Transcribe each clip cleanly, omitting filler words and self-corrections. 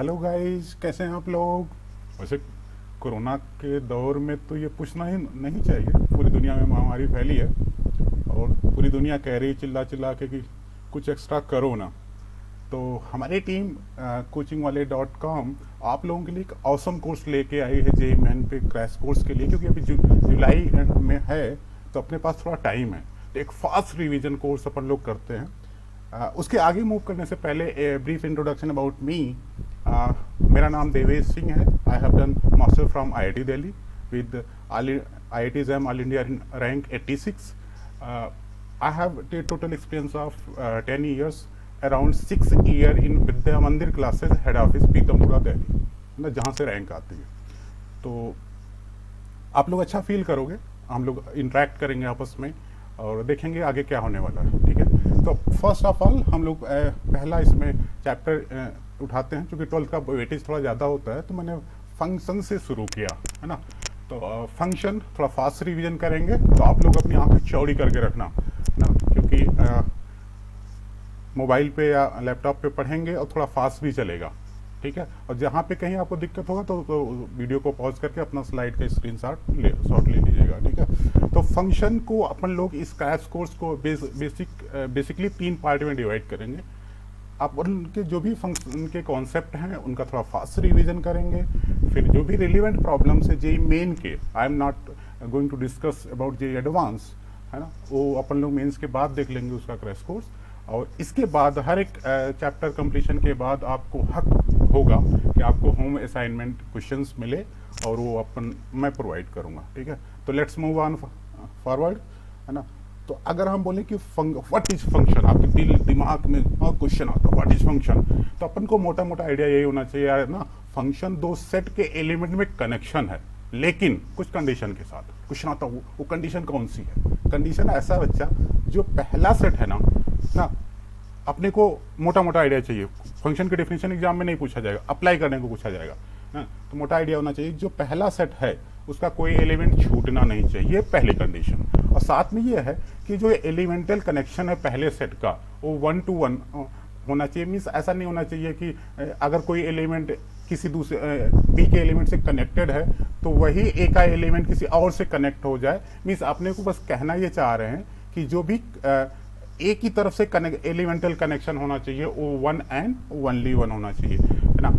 Hello guys, कैसे हैं आप लोग। वैसे कोरोना के दौर में तो ये पूछना ही नहीं चाहिए, पूरी दुनिया में महामारी फैली है और पूरी दुनिया कह रही चिल्ला चिल्ला के कि कुछ एक्स्ट्रा करो ना। तो हमारी टीम कोचिंग वाले .com आप लोगों के लिए एक ऑसम कोर्स लेके आई है जेई मेन पे क्रैश कोर्स के लिए, क्योंकि अभी जुलाई में है तो अपने पास थोड़ा टाइम है। तो एक फास्ट रिवीजन कोर्स अपन लोग करते हैं। उसके आगे मूव करने से पहले ब्रीफ इंट्रोडक्शन अबाउट मी। मेरा नाम देवेश सिंह है। I have done master from IIT Delhi with IIT exam all India rank 86। I have a total experience of 10 years, around 6 year in विद्या मंदिर classes, head office Pitampura Delhi, मतलब जहाँ से रैंक आती है। तो आप लोग अच्छा फील करोगे, हम लोग इंटरेक्ट करेंगे आपस में और देखेंगे आगे क्या होने वाला है। ठीक है, तो फर्स्ट ऑफ ऑल हम लोग पहला इसमें चैप्टर उठाते हैं। क्योंकि 12th का वेटेज थोड़ा ज़्यादा होता है तो मैंने फंक्शन से शुरू किया है ना। तो फंक्शन थोड़ा फास्ट रिवीजन करेंगे, तो आप लोग अपनी आंखें चौड़ी करके रखना है ना, क्योंकि मोबाइल पे या लैपटॉप पे पढ़ेंगे और थोड़ा फास्ट भी चलेगा। ठीक है, और जहाँ पे कहीं आपको दिक्कत होगा तो वीडियो को पॉज करके अपना स्लाइड का स्क्रीनशॉट ले लीजिएगा। ठीक है, तो फंक्शन को अपन लोग इस क्रैश कोर्स को बेसिकली 3 पार्ट में डिवाइड करेंगे। आप उनके जो भी फंक्शन के कॉन्सेप्ट हैं उनका थोड़ा फास्ट रिवीजन करेंगे। फिर जो भी रिलेवेंट प्रॉब्लम्स है जेई मेन के, I am not going to discuss about JEE advance, है ना, वो अपन लोग मेंस के बाद देख लेंगे उसका क्रैश कोर्स। और इसके बाद हर एक चैप्टर कंप्लीशन के बाद आपको हक होगा कि आपको होम असाइनमेंट क्वेश्चंस मिले और वो मैं प्रोवाइड करूँगा। ठीक है, तो लेट्स मूव ऑन फॉरवर्ड, है ना। तो अगर हम बोले कि व्हाट इज फंक्शन, आपके दिमाग में क्वेश्चन आता है व्हाट इज फंक्शन, तो अपन को मोटा मोटा आइडिया यही होना चाहिए यार ना, फंक्शन दो सेट के एलिमेंट में कनेक्शन है, लेकिन कुछ कंडीशन के साथ। क्वेश्चन आता है वो कंडीशन कौन सी है। कंडीशन ऐसा बच्चा, जो पहला सेट है ना, अपने को मोटा मोटा आइडिया चाहिए। फंक्शन की डेफिनेशन एग्जाम में नहीं पूछा जाएगा, अप्लाई करने को पूछा जाएगा ना। तो मोटा आइडिया होना चाहिए, जो पहला सेट है उसका कोई एलिमेंट छूटना नहीं चाहिए, पहली कंडीशन। और साथ में ये है कि जो एलिमेंटल कनेक्शन है पहले सेट का वो 1 to 1 होना चाहिए। मीन्स ऐसा नहीं होना चाहिए कि अगर कोई एलिमेंट किसी दूसरे बी के एलिमेंट से कनेक्टेड है तो वही ए का एलिमेंट किसी और से कनेक्ट हो जाए। मीन्स अपने को बस कहना ये चाह रहे हैं कि जो भी ए की तरफ से एलिमेंटल कनेक्शन होना चाहिए वो 1 and only 1 होना चाहिए, है ना।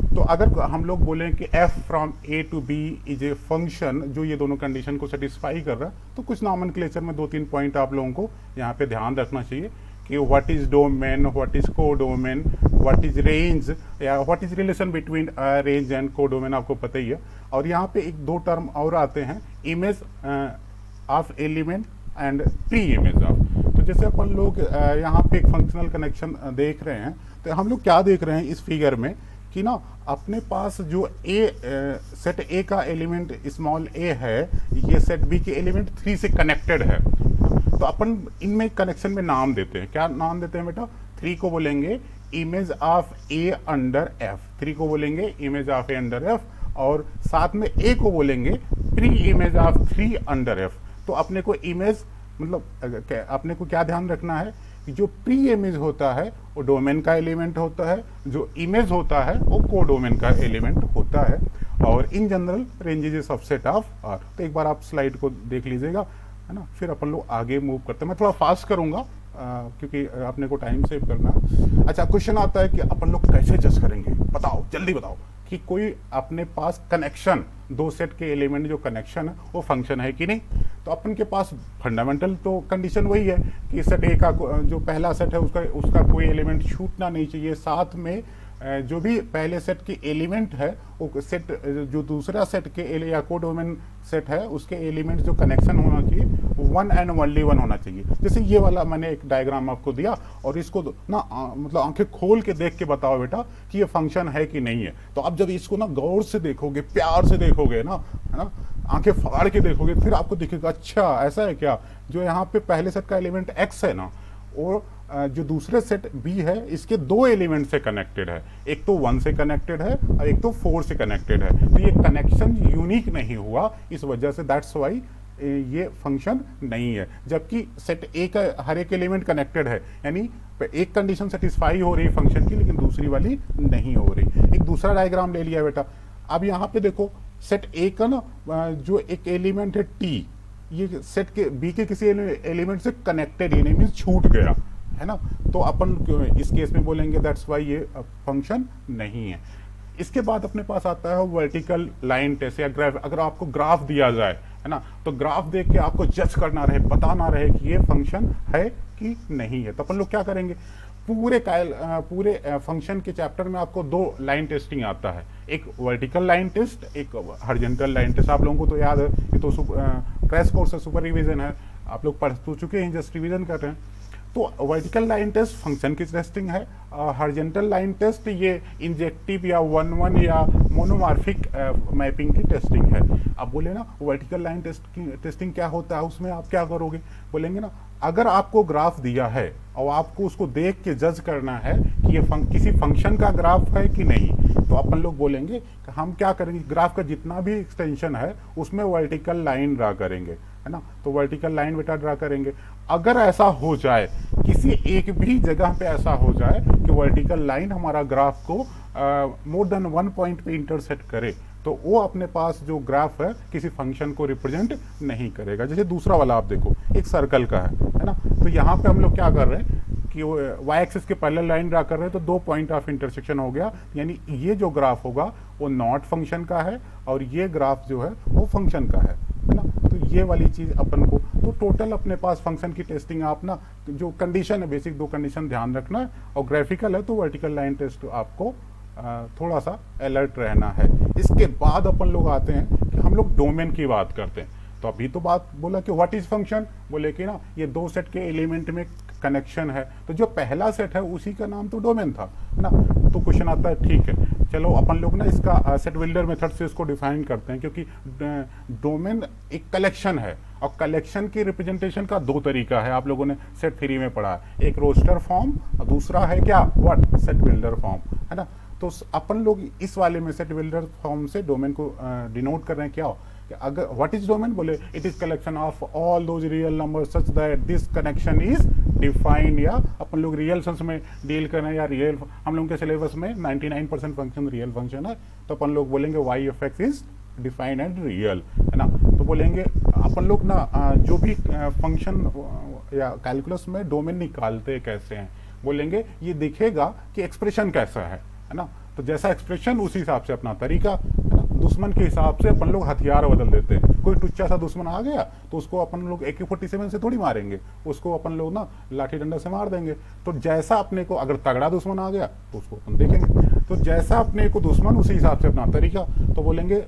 तो अगर हम लोग बोलें कि f from a to b is a function जो ये दोनों कंडीशन को सेटिस्फाई कर रहा है, तो कुछ नॉमेनक्लेचर में 2-3 पॉइंट आप लोगों को यहाँ पे ध्यान रखना चाहिए कि what is domain, what is को डोमेन, व्हाट इज रेंज, या what is relation between range and को डोमेन, आपको पता ही है। और यहाँ पे 1-2 टर्म और आते हैं, image of element and pre image of. तो जैसे अपन लोग यहाँ पे एक फंक्शनल कनेक्शन देख रहे हैं, तो हम लोग क्या देख रहे हैं इस फिगर में कि ना, अपने पास जो सेट ए का एलिमेंट स्मॉल ए है, ये सेट बी के एलिमेंट 3 से कनेक्टेड है। तो अपन इनमें कनेक्शन में नाम देते हैं। क्या नाम देते हैं बेटा? 3 को बोलेंगे image of A under F, 3 को बोलेंगे image of A under F, और साथ में ए को बोलेंगे pre image of 3 under F. तो अपने को इमेज मतलब अपने को क्या ध्यान रखना है कि जो प्री इमेज होता है वो डोमेन का एलिमेंट होता है, जो इमेज होता है वो को डोमेन का एलिमेंट होता है। और in general range is a subset of R. तो एक बार आप स्लाइड को देख लीजिएगा, है ना, फिर अपन लोग आगे मूव करते हैं। मैं थोड़ा फास्ट करूंगा क्योंकि अपने को टाइम सेव करना है। अच्छा, क्वेश्चन आता है कि अपन लोग कैसे जज करेंगे, बताओ जल्दी बताओ कि कोई अपने पास कनेक्शन, 2 सेट के एलिमेंट जो कनेक्शन है वो फंक्शन है कि नहीं। तो अपन के पास फंडामेंटल तो कंडीशन वही है कि सेट ए का जो पहला सेट है उसका कोई एलिमेंट छूटना नहीं चाहिए। साथ में जो भी पहले सेट की एलिमेंट है वो सेट जो दूसरा सेट के या कोडोमेन सेट है उसके एलिमेंट जो कनेक्शन होना चाहिए 1 and only 1 होना चाहिए। जैसे ये वाला मैंने एक डायग्राम आपको दिया और इसको ना मतलब आंखें खोल के देख के बताओ बेटा कि ये फंक्शन है कि नहीं है। तो आप जब इसको ना गौर से देखोगे, प्यार से देखोगे ना, है ना, आंखें फाड़ के देखोगे, फिर आपको दिखेगा अच्छा ऐसा है क्या। जो यहाँ पे पहले सेट का एलिमेंट x है ना, और जो दूसरे सेट बी है इसके 2 एलिमेंट से कनेक्टेड है, एक तो 1 से कनेक्टेड है और एक तो 4 से कनेक्टेड है। तो ये कनेक्शन यूनिक नहीं हुआ, इस वजह से दैट्स वाई ये फंक्शन नहीं है। जबकि सेट ए का हर एक एलिमेंट कनेक्टेड है, यानी एक कंडीशन सेटिस्फाई हो रही फंक्शन की लेकिन दूसरी वाली नहीं हो रही। एक दूसरा डायग्राम ले लिया बेटा। अब यहाँ पे देखो सेट ए का ना जो एक एलिमेंट है टी, ये सेट के बी के किसी एलिमेंट से कनेक्टेड ही नहीं, मीन्स छूट गया है ना, तो अपन इस केस में बोलेंगे दैट्स वाई ये फंक्शन नहीं है। इसके बाद अपने पास आता है वर्टिकल लाइन टेस्ट या ग्राफ। अगर आपको ग्राफ दिया जाए है ना, तो ग्राफ देख के आपको जज करना रहे, बताना रहे कि ये फंक्शन है कि नहीं है, तो अपन लोग क्या करेंगे, पूरे फंक्शन के चैप्टर में आपको दो लाइन टेस्टिंग आता है, एक वर्टिकल लाइन टेस्ट, एक हॉरिजॉन्टल लाइन टेस्ट। आप लोगों को तो याद है, ये तो क्रैश कोर्स है, सुपर रिवीजन है, आप लोग पढ़ तो चुके हैं, जस्ट रिवीजन कर रहे हैं। तो वर्टिकल लाइन टेस्ट फंक्शन की टेस्टिंग है, हॉरिजॉन्टल लाइन टेस्ट ये इंजेक्टिव या 1-1 या मोनोमॉर्फिक मैपिंग की टेस्टिंग है। अब बोले ना वर्टिकल लाइन टेस्टिंग क्या होता है, उसमें आप क्या करोगे, बोलेंगे ना अगर आपको ग्राफ दिया है और आपको उसको देख के जज करना है कि ये किसी फंक्शन का ग्राफ है कि नहीं, तो अपन लोग बोलेंगे कि हम क्या करेंगे, ग्राफ का जितना भी एक्सटेंशन है उसमें वर्टिकल लाइन ड्रा करेंगे, है ना, तो वर्टिकल लाइन बेटा ड्रा करेंगे। अगर ऐसा हो जाए, किसी एक भी जगह पे ऐसा हो जाए कि वर्टिकल लाइन हमारा ग्राफ को मोर देन 1 पॉइंट पे इंटरसेक्ट करे, तो वो अपने पास जो ग्राफ है किसी फंक्शन को रिप्रेजेंट नहीं करेगा। जैसे दूसरा वाला आप देखो, एक सर्कल का है ना, तो यहाँ पे हम लोग क्या कर रहे हैं कि वाई एक्सिस के पैरेलल लाइन ड्रा कर रहे हैं, तो 2 पॉइंट ऑफ इंटरसेक्शन हो गया, यानी ये जो ग्राफ होगा वो नॉट फंक्शन का है और ये ग्राफ जो है वो फंक्शन का है ना। तो ये वाली चीज अपन को, तो टोटल अपने पास फंक्शन की टेस्टिंग आप ना जो कंडीशन है, बेसिक 2 कंडीशन ध्यान रखना है, और ग्राफिकल है तो वर्टिकल लाइन टेस्ट आपको थोड़ा सा अलर्ट रहना है। इसके बाद अपन लोग आते हैं कि हम लोग डोमेन की बात करते हैं। तो अभी तो बात बोला कि व्हाट इज फंक्शन, बोले कि ना ये 2 सेट के एलिमेंट में कनेक्शन है, तो जो पहला सेट है उसी का नाम तो डोमेन था, है ना। तो क्वेश्चन आता है ठीक है, चलो अपन लोग ना इसका सेट बिल्डर मेथड से इसको डिफाइन करते हैं, क्योंकि डोमेन एक कलेक्शन है और कलेक्शन की रिप्रेजेंटेशन का 2 तरीका है, आप लोगों ने सेट थ्री में पढ़ा है, एक रोस्टर फॉर्म और दूसरा है क्या, व्हाट, सेट बिल्डर फॉर्म, है ना। तो अपन लोग इस वाले में सेट बिल्डर फॉर्म से डोमेन को डिनोट कर रहे हैं, क्या हो कि अगर व्हाट इज डोमेन, बोले it is collection of all those real numbers such that this connection is defined, या अपन लोग रियल सेंस में डील कर रहे हैं, या रियल हम लोगों के सिलेबस में 99% फंक्शन रियल फंक्शन है, तो अपन लोग बोलेंगे Y F X is defined and real, है ना। तो बोलेंगे अपन लोग ना जो भी फंक्शन या कैलकुलस में डोमेन निकालते कैसे हैं, बोलेंगे ये दिखेगा कि एक्सप्रेशन कैसा है ना। तो जैसा एक्सप्रेशन उसी हिसाब से अपना तरीका, है ना। दुश्मन के हिसाब से अपन लोग हथियार बदल देते हैं, कोई टुच्चा सा दुश्मन आ गया तो उसको अपन लोग AK-47 से थोड़ी मारेंगे, उसको अपन लोग ना लाठी डंडा से मार देंगे। तो जैसा अपने को अगर तगड़ा दुश्मन आ गया तो उसको अपन देखेंगे, तो जैसा अपने को दुश्मन उसी हिसाब से अपना तरीका। तो बोलेंगे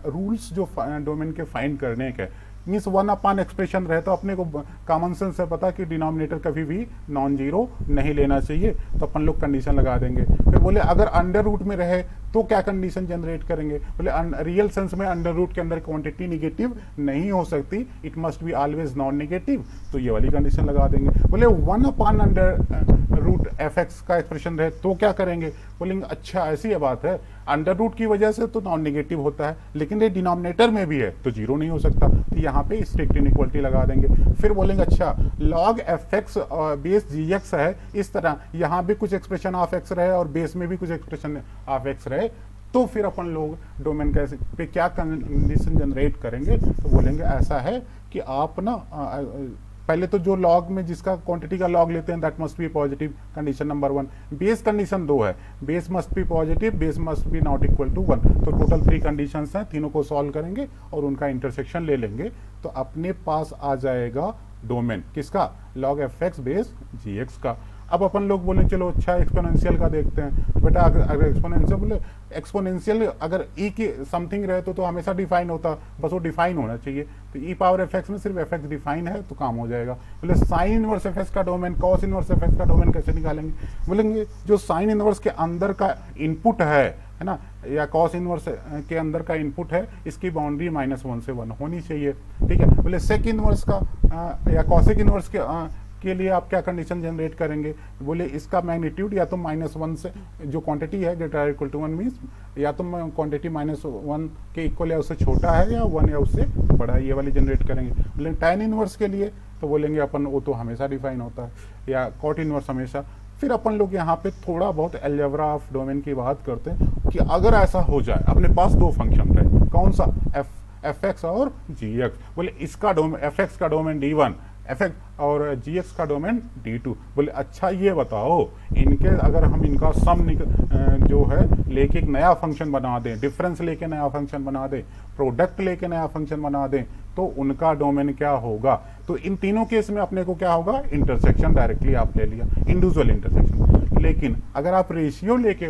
रूल्स जो डोमेन के फाइंड करने के मीन्स 1 अपान एक्सप्रेशन रहे, तो अपने को कॉमन सेंस से पता कि डिनोमिनेटर कभी भी नॉन जीरो नहीं लेना चाहिए, तो अपन लोग कंडीशन लगा देंगे। फिर बोले अगर अंडर रूट में रहे तो क्या कंडीशन जनरेट करेंगे, बोले रियल सेंस में अंडर रूट के अंदर क्वांटिटी निगेटिव नहीं हो सकती, it must be always non negative, तो ये वाली कंडीशन लगा देंगे। बोले 1 upon under root F X का एक्सप्रेशन रहे तो क्या करेंगे, बोलेंगे अच्छा ऐसी ये बात है, अंडर रूट की वजह से तो नॉन नेगेटिव होता है, लेकिन ये डिनोमिनेटर में भी है तो जीरो नहीं हो सकता, तो यहाँ पे स्ट्रिक्ट इनइक्वालिटी लगा देंगे। फिर बोलेंगे अच्छा लॉग एफ एक्स बेस जी एक्स है, इस तरह यहाँ भी कुछ एक्सप्रेशन ऑफ एक्स रहे और बेस में भी कुछ एक्सप्रेशन ऑफ एक्स रहे, तो फिर अपन लोग डोमेन कैसे पे क्या कंडीशन जनरेट करेंगे, तो बोलेंगे ऐसा है कि आप ना पहले तो जो लॉग में जिसका क्वांटिटी का लॉग लेते हैं that must be positive, condition number 1। Base condition 2 है, base must be positive, base must be not equal to 1। तो टोटल 3 कंडीशंस हैं, तीनों को सॉल्व करेंगे और उनका इंटरसेक्शन ले लेंगे, तो अपने पास आ जाएगा डोमेन किसका, लॉग एफ एक्स बेस जी एक्स का। अब अपन लोग बोले चलो अच्छा एक्सपोनेंशियल का देखते हैं, तो बेटा अगर एक्सपोनेंशियल बोले एक्सपोनेंशियल अगर ई की समथिंग रहे तो हमेशा डिफाइन होता, बस वो डिफाइन होना चाहिए, तो ई पावर एफ एक्स में सिर्फ एफ एक्स डिफाइन है तो काम हो जाएगा। बोले साइन इनवर्स एफ एक्स का domain, cos inverse F X का डोमेन कैसे निकालेंगे, बोलेंगे जो साइन इनवर्स के अंदर का इनपुट है ना, या कॉस इनवर्स के अंदर का इनपुट है, इसकी बाउंड्री -1 से 1 होनी चाहिए, ठीक है। बोले सेक इनवर्स का या कॉसेक इनवर्स के लिए आप क्या कंडीशन जनरेट करेंगे, बोले इसका मैग्नीट्यूड या तो -1 से, जो क्वांटिटी है ग्रेटर इक्वल टू 1 मीन्स या तो क्वांटिटी -1 के इक्वल या उससे छोटा है या 1 या उससे बड़ा है, ये वाली जनरेट करेंगे। बोले tan इनवर्स के लिए तो बोलेंगे अपन वो तो हमेशा डिफाइन होता है, या cot इनवर्स हमेशा। फिर अपन लोग यहाँ पे थोड़ा बहुत अलजेब्रा ऑफ डोमेन की बात करते हैं कि अगर ऐसा हो जाए अपने पास दो फंक्शन रहे, कौन सा, एफ एक्स और जी एक्स, बोले इसका डोमेन एफ एक्स का डोमेन D1, एफ एक्स और जी एक्स का डोमेन D2। बोले अच्छा ये बताओ इनके अगर हम इनका सम जो है लेके एक नया फंक्शन बना दें, डिफरेंस लेके नया फंक्शन बना दें, प्रोडक्ट लेके नया फंक्शन बना दें, तो उनका डोमेन क्या होगा। तो इन तीनों केस में अपने को क्या होगा, इंटरसेक्शन डायरेक्टली आप ले लिया, इंडिविजुअल इंटरसेक्शन। लेकिन अगर आप रेशियो लेके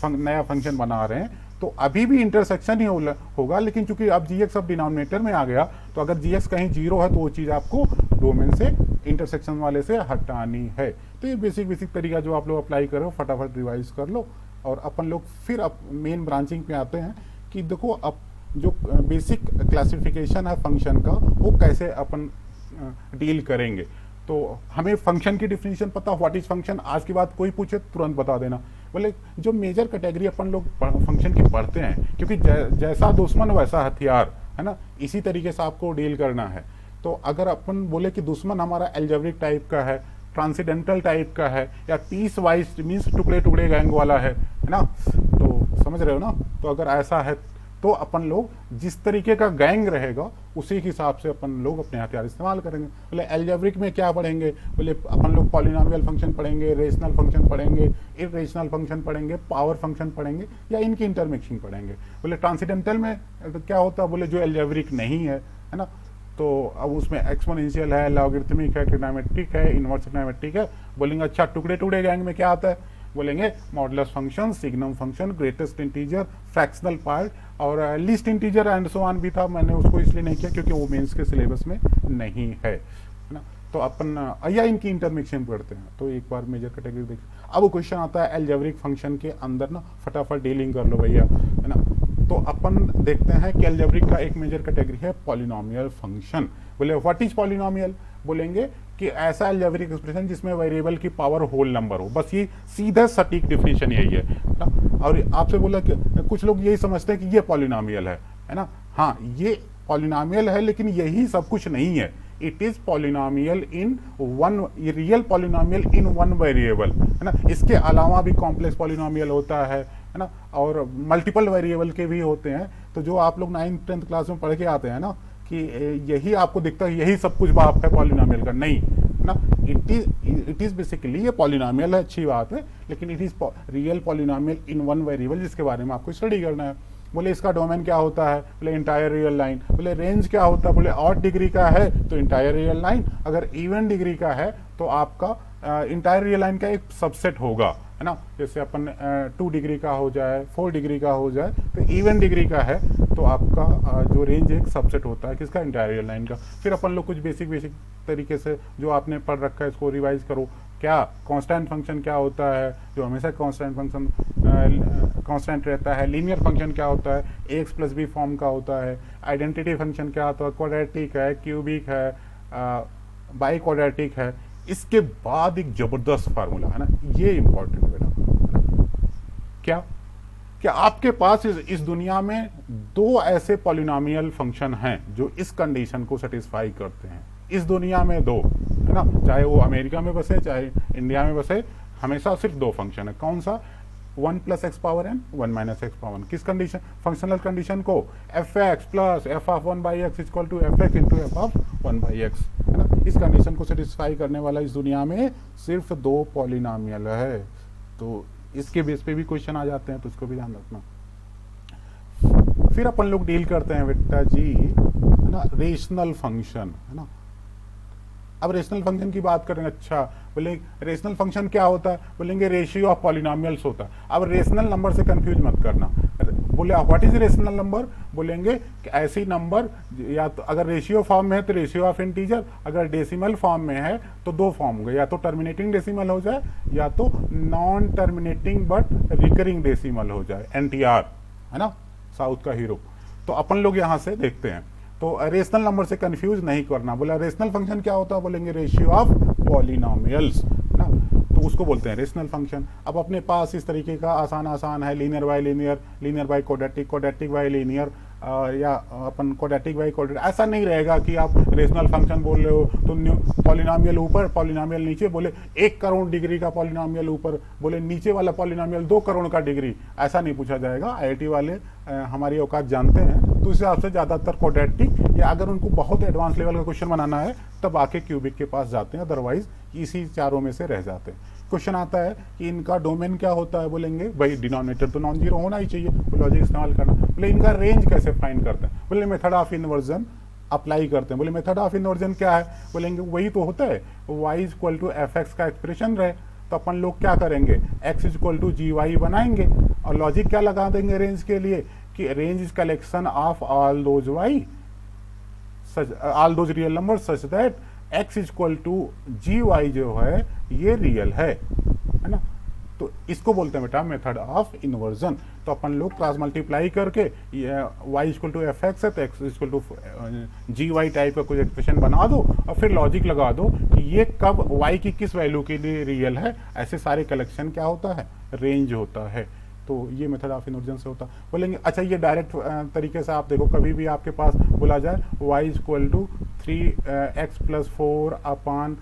नया फंक्शन बना रहे हैं तो अभी भी इंटरसेक्शन ही होगा, लेकिन चूंकि अब जी एक्स अब डिनोमिनेटर में आ गया, तो अगर जी एक्स कहीं 0 है तो वो चीज़ आपको डोमेन से इंटरसेक्शन वाले से हटानी है। तो ये बेसिक तरीका जो आप लोग अप्लाई करो, फटाफट रिवाइज कर लो। और अपन लोग फिर अब मेन ब्रांचिंग पे आते हैं कि देखो अब जो बेसिक क्लासिफिकेशन है फंक्शन का वो कैसे अपन डील करेंगे। तो हमें फंक्शन की डिफिनीशन पता, व्हाट इज फंक्शन, आज की बात कोई पूछे तुरंत बता देना। बोले जो मेजर कैटेगरी अपन लोग फंक्शन की पढ़ते हैं, क्योंकि जैसा दुश्मन वैसा हथियार है ना, इसी तरीके से आपको डील करना है। तो अगर अपन बोले कि दुश्मन हमारा एल्जेब्रिक टाइप का है, ट्रांसीडेंटल टाइप का है, या पीस वाइज मीन्स टुकड़े टुकड़े गैंग वाला है ना, तो समझ रहे हो ना। तो अगर ऐसा है तो अपन लोग जिस तरीके का गैंग रहेगा उसी के हिसाब से अपन लोग अपने हथियार इस्तेमाल करेंगे। बोले एल्जेब्रिक में क्या पढ़ेंगे, बोले अपन लोग पॉलिनोमियल फंक्शन पढ़ेंगे, रेशनल फंक्शन पढ़ेंगे, इरेशनल फंक्शन पढ़ेंगे, पावर फंक्शन पढ़ेंगे, या इनकी इंटरमिक्सिंग पढ़ेंगे। बोले ट्रांसीडेंटल में क्या होता है, बोले जो एल्जेब्रिक नहीं है ना, तो अब उसमें एक्सपोनेंशियल है, लॉगरिथमिक है, ट्रिग्नोमेट्रिक है, इनवर्स ट्रिग्नोमेट्रिक है। बोलेंगे अच्छा टुकड़े टुकड़े गैंग में क्या आता है, बोलेंगे modulus function, signum function, greatest integer, fractional part और least integer and so on भी था। मैंने उसको इसलिए नहीं किया क्योंकि वो मेंस के सिलेबस में नहीं है ना। तो अपन या इनकी इंटरमिक्सिंग पढ़ते हैं। तो एक बार मेजर कैटेगरी देख, अब क्वेश्चन आता है एल्जेब्रिक फंक्शन के अंदर ना, फटाफट डीलिंग कर लो भैया, है ना। तो अपन देखते हैं कि एल्जेब्रिक का एक मेजर कैटेगरी है पॉलिनोमियल फंक्शन। बोले व्हाट इज पॉलिनोमियल, बोलेंगे कि ऐसा एल्जेब्रिक एक्सप्रेशन जिसमें वेरिएबल की पावर होल नंबर हो। बस ये सीधा सटीक डिफिनीशन यही है ना। और आपसे बोला कि कुछ लोग यही समझते हैं कि ये पॉलिनोमियल है ना। हाँ ये पॉलिनोमियल है, लेकिन यही सब कुछ नहीं है। It is polynomial in one, real polynomial in one variable, है ना। इसके अलावा भी कॉम्प्लेक्स पॉलिनोमियल होता है ना, और मल्टीपल वेरिएबल के भी होते हैं। तो जो आप लोग 9th 10th क्लास में पढ़ के आते हैं ना कि यही आपको दिखता है यही सब कुछ बाप है पॉलिनोमियल का, नहीं ना। इट इज बेसिकली ये पॉलिनोमियल है, अच्छी बात है, लेकिन it is real polynomial in one variable, जिसके बारे में आपको स्टडी करना है। बोले इसका डोमेन क्या होता है, बोले इंटायर रियल लाइन। बोले रेंज क्या होता है, बोले ऑड डिग्री का है तो इंटायर रियल लाइन, अगर इवन डिग्री का है तो आपका इंटायर रियल लाइन का एक सबसेट होगा, है ना। जैसे अपन 2 डिग्री का हो जाए, 4 डिग्री का हो जाए, तो इवन डिग्री का है तो आपका जो रेंज एक सबसेट होता है किसका, इंटायर रियल लाइन का। फिर अपन लोग कुछ बेसिक तरीके से जो आपने पढ़ रखा है इसको रिवाइज करो। क्या कांस्टेंट फंक्शन क्या होता है, जो हमेशा कांस्टेंट फंक्शन कांस्टेंट रहता है। लीनियर फंक्शन क्या होता है, एक्स प्लस बी फॉर्म का होता है। आइडेंटिटी फंक्शन क्या होता है, क्वाड्रेटिक है, क्यूबिक है, बाई क्वाड्रेटिक है। इसके बाद एक जबरदस्त फार्मूला है ना, ये इंपॉर्टेंट है बेटा। क्या आपके पास इस दुनिया में 2 ऐसे पॉलिनोमियल फंक्शन हैं जो इस कंडीशन को सेटिस्फाई करते हैं। इस दुनिया में 2, है ना, चाहे वो अमेरिका में बसे चाहे इंडिया में बसे, हमेशा सिर्फ 2 फंक्शन है। कौन सा, 1 + x power n, 1 - x power n। किस कंडीशन, फंक्शनल कंडीशन को, f(x + f(1/x) = f(x × f(1/x), है ना। इस कंडीशन को सेटिस्फाई करने वाला इस दुनिया में सिर्फ 2 पॉलिनोमियल है। तो इसके बेस पे भी क्वेश्चन आ जाते हैं, तो इसको भी ध्यान रखना। फिर अपन लोग डील करते हैं बेटा जी, है ना, रेशनल फंक्शन, है ना। अब रेशनल फंक्शन की बात करेंगे। अच्छा बोले रेशनल फंक्शन क्या होता है, बोलेंगे रेशियो ऑफ पॉलिनोमियल्स होता है। अब रेशनल नंबर से कंफ्यूज मत करना। बोले व्हाट इज रेशनल नंबर, बोलेंगे कि ऐसी नंबर या तो अगर रेशियो फॉर्म में है तो रेशियो ऑफ इंटीजर, अगर डेसिमल फॉर्म में है तो 2 फॉर्म हो गए, या तो टर्मिनेटिंग डेसिमल हो जाए या तो non terminating but recurring decimal हो जाए, NTR, है ना, साउथ का हीरो। तो अपन लोग यहाँ से देखते हैं। तो रेशनल नंबर से कंफ्यूज नहीं करना। बोला रेशनल फंक्शन क्या होता है, बोलेंगे रेशियो ऑफ पॉलिनोमियल्स ना, तो उसको बोलते हैं रेशनल फंक्शन। अब अपने पास इस तरीके का आसान है, linear by linear, linear by quadratic, quadratic by linear, या अपन क्वाड्रेटिक बाय क्वाड्रेटिक। ऐसा नहीं रहेगा कि आप रेशनल फंक्शन बोल रहे हो तो पॉलिनोमियल ऊपर पॉलिनोमियल नीचे, बोले 1 करोड़ डिग्री का पॉलिनोमियल ऊपर, बोले नीचे वाला पॉलिनोमियल 2 करोड़ का डिग्री, ऐसा नहीं पूछा जाएगा। आईआईटी वाले हमारी औकात जानते हैं, तो इस हिसाब से ज़्यादातर क्वाड्रेटिक, या अगर उनको बहुत एडवांस लेवल का क्वेश्चन बनाना है तब आके क्यूबिक के पास जाते हैं, अदरवाइज इसी चारों में से रह जाते हैं। क्वेश्चन आता है कि इनका डोमेन क्या होता है, बोलेंगे भाई डिनोमिनेटर तो नॉन जीरो होना ही चाहिए, लॉजिक इस्तेमाल करना। बोले इनका रेंज कैसे फाइंड करते हैं, बोले मेथड ऑफ इन्वर्जन अप्लाई करते हैं। बोले मेथड ऑफ इन्वर्जन क्या है, बोलेंगे वही तो होता है y equal to F X का एक्सप्रेशन रहे, तो अपन लोग क्या करेंगे x equal to G Y बनाएंगे, और लॉजिक क्या लगा देंगे रेंज के लिए कि range is collection of all those Y, all those real number such that x equal to G Y जो है ये रियल है ना। तो इसको बोलते हैं बेटा मेथड ऑफ इन्वर्जन। तो अपन लोग क्रॉस मल्टीप्लाई करके y equal to F X है तो x equal to G Y type का कुछ एक्सप्रेशन बना दो, और फिर लॉजिक लगा दो कि ये कब y की किस वैल्यू के लिए रियल है। ऐसे सारे कलेक्शन क्या होता है, रेंज होता है। तो ये मेथड ऑफ इन्वर्जन से होता है। बोलेंगे अच्छा ये डायरेक्ट तरीके से आप देखो, कभी भी आपके पास बोला जाए y equal to 3x plus 4 upon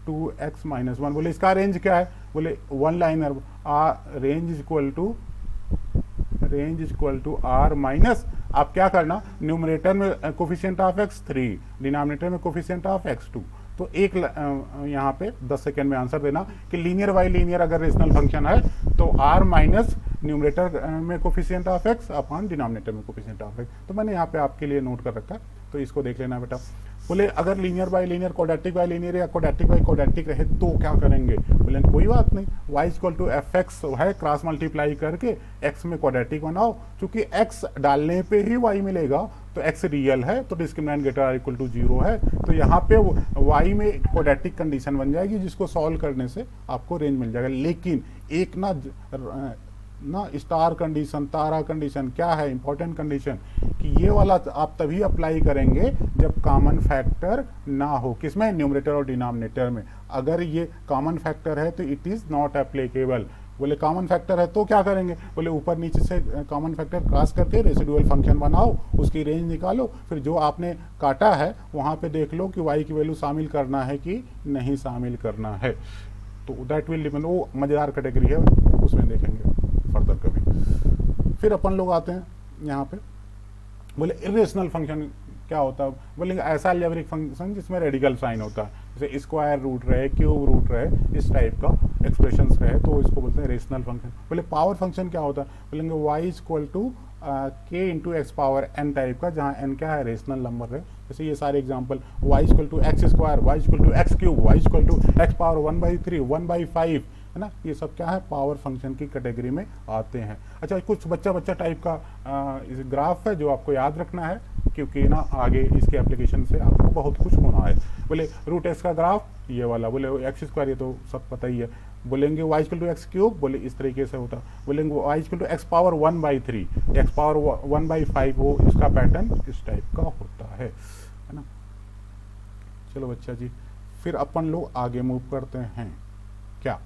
2x minus 1, बोले इसका रेंज क्या है, बोले one liner range equal to r minus, आप क्या करना न्यूमरेटर में कोफिशिएंट ऑफ x 3, डिनोमिनेटर में कोफिशिएंट ऑफ x 2। तो एक यहाँ पे 10 सेकेंड में आंसर देना कि लीनियर बाई लीनियर अगर रेशनल फंक्शन है तो r माइनस न्यूमरेटर में coefficient of x upon denominator में कोफिशिएंट ऑफ x। तो मैंने यहाँ पे आपके लिए नोट कर रखा है, तो इसको देख लेना बेटा। बोले अगर linear by linear, quadratic by linear या क्वाड्रेटिक बाय क्वाड्रेटिक रहे तो क्या करेंगे, बोले कोई बात नहीं, y equal to F X है, क्रॉस मल्टीप्लाई करके x में क्वाड्रेटिक बनाओ, क्योंकि x डालने पे ही y मिलेगा, तो x रियल है तो discriminant greater or equal to 0 है, तो यहाँ पे y में क्वाड्रेटिक कंडीशन बन जाएगी जिसको सॉल्व करने से आपको रेंज मिल जाएगा। लेकिन एक ना स्टार कंडीशन, तारा कंडीशन क्या है, इंपॉर्टेंट कंडीशन, कि ये वाला आप तभी अप्लाई करेंगे जब कॉमन फैक्टर ना हो, किसमें, न्यूमरेटर और डिनोमिनेटर में। अगर ये कॉमन फैक्टर है तो इट इज नॉट एप्लीकेबल। बोले कॉमन फैक्टर है तो क्या करेंगे, बोले ऊपर नीचे से कॉमन फैक्टर क्रॉस करके रेसिडुअल फंक्शन बनाओ, उसकी रेंज निकालो, फिर जो आपने काटा है वहां पे देख लो कि y की वैल्यू शामिल करना है कि नहीं शामिल करना है। तो दैट विल डिपेंड, वो मजेदार कैटेगरी है, उसमें देखेंगे फर्दर कभी। फिर अपन लोग आते हैं यहाँ पे, बोले इरेशनल फंक्शन क्या होता है, बोले ऐसा अलजेब्रिक फंक्शन जिसमें रेडिकल साइन होता है, जैसे स्क्वायर रूट रहे, क्यूब रूट रहे, इस टाइप का एक्सप्रेशंस रहे, तो इसको बोलते हैं रेशनल फंक्शन। बोले पावर फंक्शन क्या होता है, बोलेंगे y equal to k into X power n type का, जहाँ n क्या है, रेशनल नंबर है। जैसे ये सारे example y equal to X square, y equal to X cube, y equal to X power 1/3, 1/5, है ना, ये सब क्या है, पावर फंक्शन की कैटेगरी में आते हैं। अच्छा कुछ बच्चा टाइप का ग्राफ है जो आपको याद रखना है, क्योंकि ना आगे इसके एप्लीकेशन से आपको बहुत कुछ होना है। बोले रूट एक्स का ग्राफ ये वाला, बोले एक्स स्क्वायर ये तो सब पता ही है, बोलेंगे y equal to X cube, बोले इस तरीके से होता, बोलेंगे y equal to X power 1/3, X power 1/5, वो इसका पैटर्न इस टाइप का होता है ना। चलो बच्चा जी, फिर अपन लोग आगे मूव करते हैं। क्या,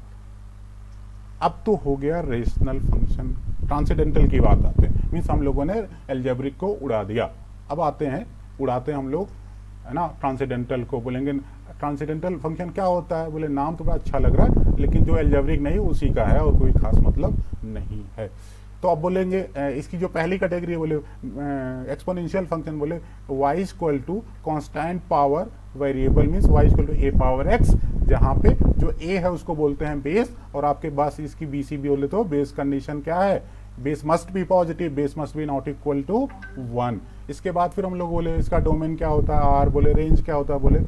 अब तो हो गया रेशनल फंक्शन, ट्रांसेंडेंटल की बात आते हैं, मीन्स हम लोगों ने अलजेब्रिक को उड़ा दिया, अब आते हैं उड़ाते हैं हम लोग, है ना, ट्रांसेंडेंटल को। बोलेंगे ट्रांसेंडेंटल फंक्शन क्या होता है, बोले नाम तो बड़ा अच्छा लग रहा है, लेकिन जो अलजेब्रिक नहीं उसी का है और कोई खास मतलब नहीं है। तो अब बोलेंगे इसकी जो पहली कैटेगरी है, बोले एक्सपोनेंशियल फंक्शन, बोले y equal to constant power variable, means y equal to a power x, जहाँ पे जो a है उसको बोलते हैं बेस, और आपके पास इसकी bc भी बोले तो बेस कंडीशन क्या है, base must be positive, base must be not equal to 1। इसके बाद फिर हम लोग बोले इसका डोमेन क्या होता है, r, बोले रेंज क्या होता है, बोले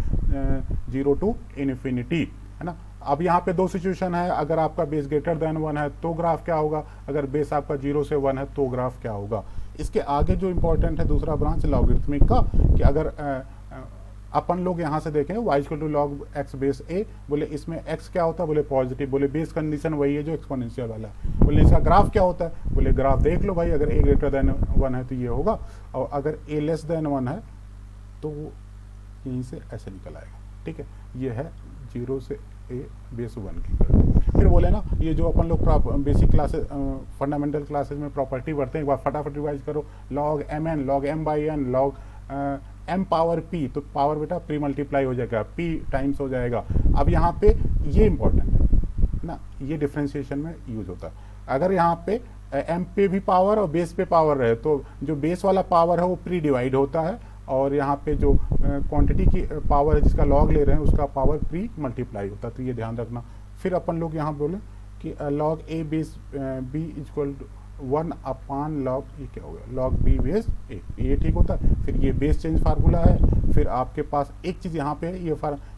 0 टू इन्फिनिटी, है ना। अब यहाँ पे दो सिचुएशन है, अगर आपका बेस ग्रेटर देन 1 है तो ग्राफ क्या होगा, अगर बेस आपका 0 से 1 है तो ग्राफ क्या होगा। इसके आगे जो इंपॉर्टेंट है दूसरा ब्रांच लॉगरिथमिक का, कि अगर अपन लोग यहाँ से देखें y equal to log x base a, बोले इसमें x क्या होता है, बोले पॉजिटिव, बोले बेस कंडीशन वही है जो एक्सपोनेंशियल वाला है। बोले इसका ग्राफ क्या होता है, बोले ग्राफ देख लो भाई, अगर a ग्रेटर देन 1 है तो ये होगा, और अगर a लेस देन 1 है तो यहीं से ऐसे निकल आएगा, ठीक है। ये है 0 से ए बेस 1 की वैल्यू। फिर बोले ना ये जो अपन लोग बेसिक क्लासेस फंडामेंटल क्लासेस में प्रॉपर्टी पढ़ते हैं, एक बार फटाफट रिवाइज करो। Log M N, log M by N, log M power P, तो पावर बेटा प्री मल्टीप्लाई हो जाएगा, पी टाइम्स हो जाएगा। अब यहाँ पे ये इंपॉर्टेंट है ना, ये डिफ्रेंसिएशन में यूज होता है। अगर यहाँ पे एम पे भी पावर और बेस पे पावर रहे तो जो बेस वाला पावर है वो प्री डिवाइड होता है, और यहाँ पे जो क्वांटिटी की पावर है जिसका लॉग ले रहे हैं उसका पावर प्री मल्टीप्लाई होता है, तो ये ध्यान रखना। फिर अपन लोग यहाँ बोले कि लॉग ए बेस बी इक्वल 1 अपान लॉग, ये क्या हो गया, लॉग बी बेस ए, ये ठीक होता है। फिर ये बेस चेंज फार्मूला है। फिर आपके पास एक चीज़ यहाँ पे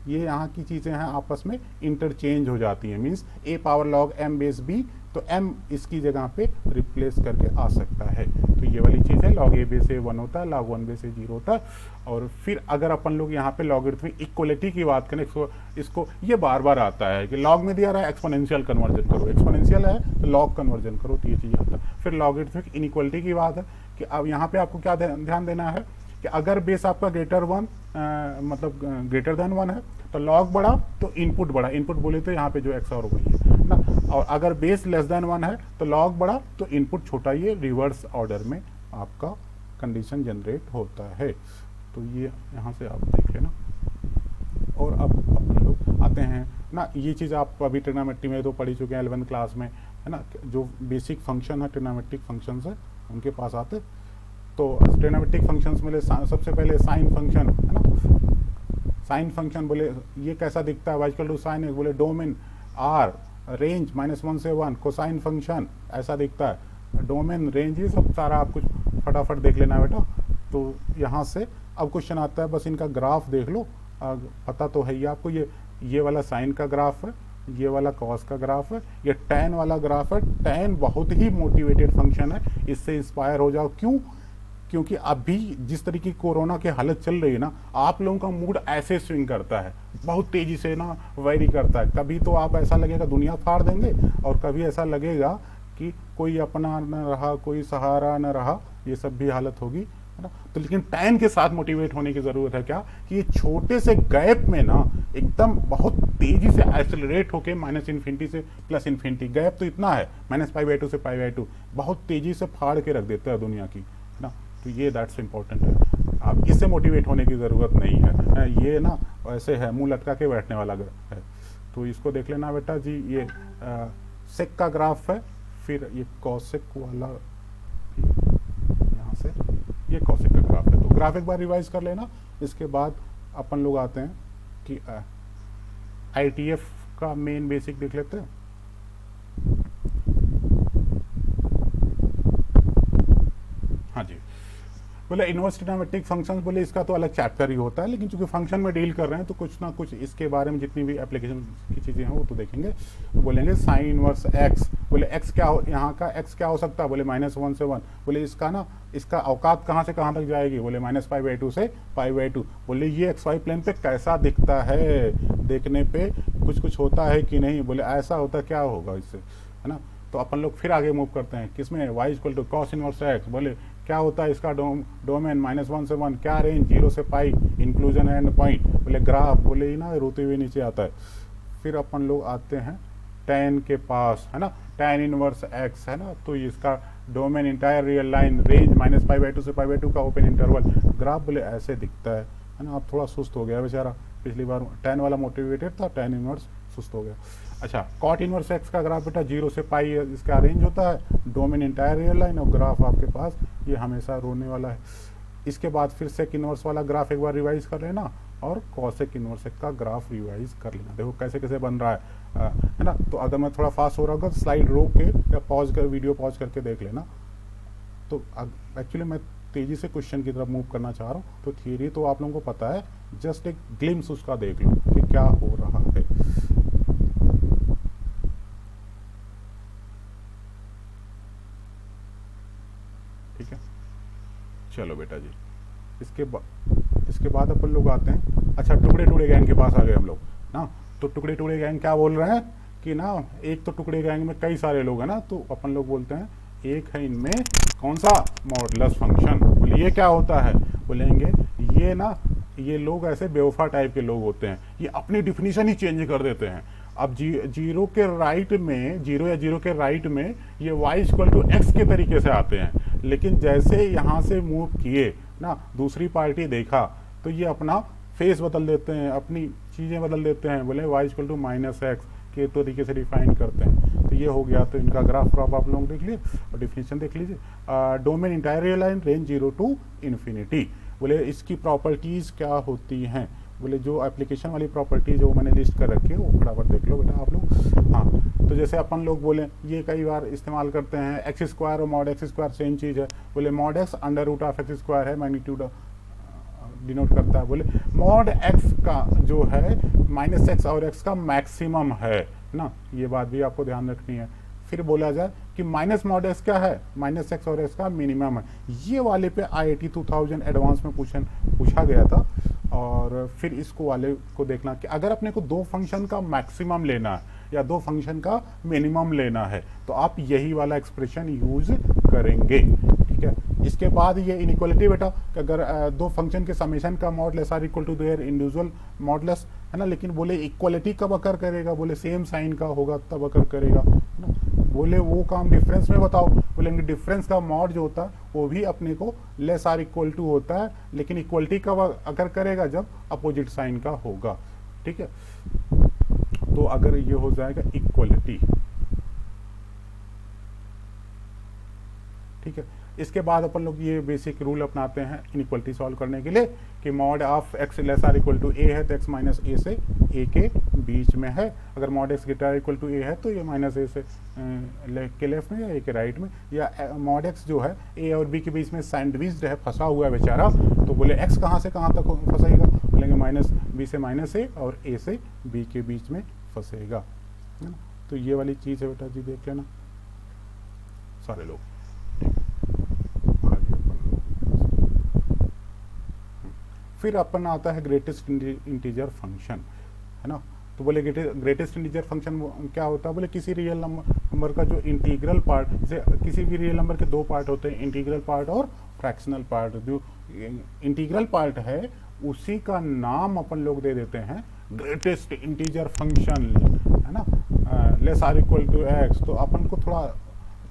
ये यहाँ की चीज़ें हैं आपस में इंटरचेंज हो जाती हैं, means a power log m base B, तो m इसकी जगह पे रिप्लेस करके आ सकता है। तो ये वाली चीज़ है, लॉग ए बेस ए 1 होता है, लॉग 1 बेस ए 0 होता है। और फिर अगर अपन लोग यहाँ पे लॉगरिथमिक इक्वलिटी की बात करें, इसको ये बार बार आता है कि लॉग में दिया रहा है एक्सपोनेंशियल कन्वर्जन करो, एक्सपोनेंशियल है तो लॉग कन्वर्जन करो, तो ये चीज़ आता है। फिर लॉगरिथमिक इनइक्वलिटी की बात है कि अब यहाँ पे आपको क्या ध्यान देना है कि अगर बेस आपका मतलब ग्रेटर देन 1 है तो लॉग बढ़ा तो इनपुट बढ़ा, इनपुट बोले तो यहाँ पे जो एक्स और हो गई है ना। और अगर बेस लेस देन 1 है तो लॉग बढ़ा तो इनपुट छोटा, ये रिवर्स ऑर्डर में आपका कंडीशन जनरेट होता है। तो ये यहाँ से आप देख लेना। और अब अपन लोग आते हैं ना, ये चीज़ आप अभी ट्रिग्नोमेट्री में तो पढ़ी चुके हैं 11th क्लास में, है ना। जो बेसिक फंक्शन है ट्रिग्नोमेट्रिक फंक्शंस है उनके पास आते, तो ट्रिग्नोमेट्रिक फंक्शंस में सबसे पहले साइन फंक्शन है ना। साइन फंक्शन बोले ये कैसा दिखता है, वाइज टू साइन, बोले डोमेन आर, रेंज -1 से 1, कोसाइन फंक्शन ऐसा दिखता है, डोमेन रेंज, ये सब सारा आप कुछ फटाफट देख लेना बेटा। तो यहाँ से अब क्वेश्चन आता है, बस इनका ग्राफ देख लो, पता तो है ही आपको, ये वाला साइन का ग्राफ है, ये वाला कॉस का ग्राफ है, ये टैन वाला ग्राफ है। टैन बहुत ही मोटिवेटेड फंक्शन है, इससे इंस्पायर हो जाओ। क्यों? क्योंकि अभी जिस तरीके की कोरोना की हालत चल रही है ना, आप लोगों का मूड ऐसे स्विंग करता है, बहुत तेजी से ना वेरी करता है। कभी तो आप ऐसा लगेगा दुनिया फाड़ देंगे, और कभी ऐसा लगेगा कि कोई अपना न रहा, कोई सहारा न रहा, ये सब भी हालत होगी, है ना। तो लेकिन टाइम के साथ मोटिवेट होने की जरूरत है, क्या कि ये छोटे से गैप में ना एकदम बहुत तेजी से एक्सेलरेट होके -∞ से +∞, गैप तो इतना है -π/2 से π/2, बहुत तेजी से फाड़ के रख देता है दुनिया की, है ना। तो ये दैट्स इम्पोर्टेंट है। अब इससे मोटिवेट होने की ज़रूरत नहीं है, ये ना ऐसे है मुंह लटका के बैठने वाला है। तो इसको देख लेना बेटा जी, ये सेक का ग्राफ है, फिर ये कॉसेक वाला, यहाँ से ये कॉसेक का ग्राफ है। तो ग्राफ एक बार रिवाइज कर लेना। इसके बाद अपन लोग आते हैं कि ITF का मेन बेसिक देख लेते हैं। हाँ जी, बोले इनवर्स ट्रिग्नोमेट्रिक फंक्शंस, बोले इसका तो अलग चैप्टर ही होता है, लेकिन चूंकि फंक्शन में डील कर रहे हैं तो कुछ ना कुछ इसके बारे में जितनी भी एप्लीकेशन की चीज़ें हैं वो तो देखेंगे। तो बोलेंगे साइन इनवर्स एक्स, बोले एक्स क्या हो, यहाँ का एक्स क्या हो सकता है, बोले -1 से 1, बोले इसका औकात कहाँ से कहाँ तक जाएगी, बोले -π/2 से π/2। बोले ये XY प्लेन पे कैसा दिखता है, देखने पे कुछ होता है कि नहीं, बोले ऐसा होता क्या होगा इससे, है ना। तो अपन लोग फिर आगे मूव करते हैं किसमें, y = cos इनवर्स x, बोले क्या होता है इसका डोमेन -1 से 1, क्या रेंज 0 से पाई, इंक्लूजन एंड पॉइंट, बोले ग्राफ, बोले ना रोते हुए नीचे आता है। फिर अपन लोग आते हैं tan के पास, है ना, tan इनवर्स x, है ना। तो इसका domain entire real line, range -π/2 से π/2 का ओपन इंटरवल, ग्राफ बोले ऐसे दिखता है ना। अब थोड़ा सुस्त हो गया बेचारा, पिछली बार tan वाला मोटिवेटेड था, tan इनवर्स सुस्त हो गया। अच्छा, कॉट इनवर्स एक्स का ग्राफ बेटा 0 से पाई इसका रेंज होता है, डोमेन इंटायर रियल लाइन, और ग्राफ आपके पास ये हमेशा रोने वाला है। इसके बाद फिर सेक इनवर्स वाला ग्राफ एक बार रिवाइज कर लेना, और कॉसेक इनवर्स का ग्राफ रिवाइज कर लेना। देखो कैसे कैसे बन रहा है ना। तो अगर मैं थोड़ा फास्ट हो रहा होगा तो स्लाइड रोक के या पॉज कर, वीडियो पॉज करके देख लेना। तो एक्चुअली मैं तेज़ी से क्वेश्चन की तरफ मूव करना चाह रहा हूँ, तो थियरी तो आप लोगों को पता है, जस्ट एक ग्लिम्स उसका देख लो कि क्या हो रहा है। ठीक है, चलो बेटा जी, इसके बाद अपन लोग आते हैं, अच्छा टुकड़े गैंग के पास आ गए हम लोग ना। तो टुकड़े गैंग क्या बोल रहे हैं कि ना, एक तो टुकड़े गैंग में कई सारे लोग हैं ना, तो अपन लोग बोलते हैं एक है इनमें कौन सा, मॉडुलस फंक्शन। बोले ये क्या होता है, बोलेंगे ये ना ये लोग ऐसे बेवफा टाइप के लोग होते हैं, ये अपनी डिफिनीशन ही चेंज कर देते हैं। अब जीरो के राइट में, जीरो या जीरो के राइट में ये y इक्वल टू एक्स के तरीके से आते हैं, लेकिन जैसे यहाँ से मूव किए ना, दूसरी पार्टी देखा तो ये अपना फेस बदल देते हैं, अपनी चीज़ें बदल देते हैं, बोले y equal to minus X के तरीके से डिफाइन करते हैं। तो ये हो गया, तो इनका ग्राफ आप लोग देख लीजिए और डिफिनीशन देख लीजिए। Domain entire real line range 0 to infinity. बोले इसकी प्रॉपर्टीज़ क्या होती हैं, बोले जो एप्लीकेशन वाली प्रॉपर्टीज वो मैंने लिस्ट कर रखी है, वो फटाफट देख लो बेटा आप लोग। हाँ, तो जैसे अपन लोग बोले ये कई बार इस्तेमाल करते हैं, एक्स स्क्वायर और मॉड एक्स स्क्वायर सेम चीज़ है। बोले mod X under root of X square है, मैग्नीट्यूड डिनोट करता है। बोले मॉड एक्स का जो है माइनस एक्स और एक्स का मैक्सिमम है ना, ये बात भी आपको ध्यान रखनी है। फिर बोला जाए कि माइनस मॉड एक्स क्या है, माइनस एक्स और एक्स का मिनिमम है। ये वाले पे IIT 2000 एडवांस में पूछा गया था। और फिर इसको वाले को देखना कि अगर अपने को दो फंक्शन का मैक्सिमम लेना है या दो फंक्शन का मिनिमम लेना है तो आप यही वाला एक्सप्रेशन यूज करेंगे, ठीक है। इसके बाद ये इनइक्वालिटी बेटा कि अगर दो फंक्शन के समेशन का modulus are equal to their individual modulus है ना, लेकिन बोले इक्वालिटी कब अकर करेगा, बोले सेम साइन का होगा तब अकर करेगा ना। बोले वो काम डिफरेंस में बताओ, बोलेंगे डिफरेंस का मॉड जो होता है वो भी अपने को लेस आर इक्वल टू होता है, लेकिन इक्वलिटी कब अगर करेगा जब अपोजिट साइन का होगा, ठीक है। तो अगर ये हो जाएगा इक्वलिटी, ठीक है। इसके बाद अपन लोग ये बेसिक रूल अपनाते हैं इनइक्वलिटी सॉल्व करने के लिए कि mod of x less or equal to a है तो एक्स माइनस ए से ए के बीच में है। अगर mod x greater equal to a है तो ये माइनस ए से के लेफ्ट में या ए के राइट में, या मॉड एक्स जो है ए और बी के बीच में सैंडविच है, फंसा हुआ है बेचारा, तो बोले एक्स कहाँ से कहाँ तक फंसेगा, बोलेंगे माइनस बी से माइनस ए और ए से बी के बीच में फंसेगा, है ना। तो ये वाली चीज़ है बेटा जी, देख लेना सारे लोग। फिर अपन आता है ग्रेटेस्ट इंटीजर फंक्शन, है ना। तो बोले ग्रेटेस्ट इंटीजर फंक्शन क्या होता है, बोले किसी रियल नंबर का जो इंटीग्रल पार्ट, जैसे किसी भी रियल नंबर के दो पार्ट होते हैं, इंटीग्रल पार्ट और फ्रैक्शनल पार्ट। जो इंटीग्रल पार्ट है उसी का नाम अपन लोग दे देते हैं ग्रेटेस्ट इंटीजर फंक्शन, है ना। Less or equal to X, तो अपन को थोड़ा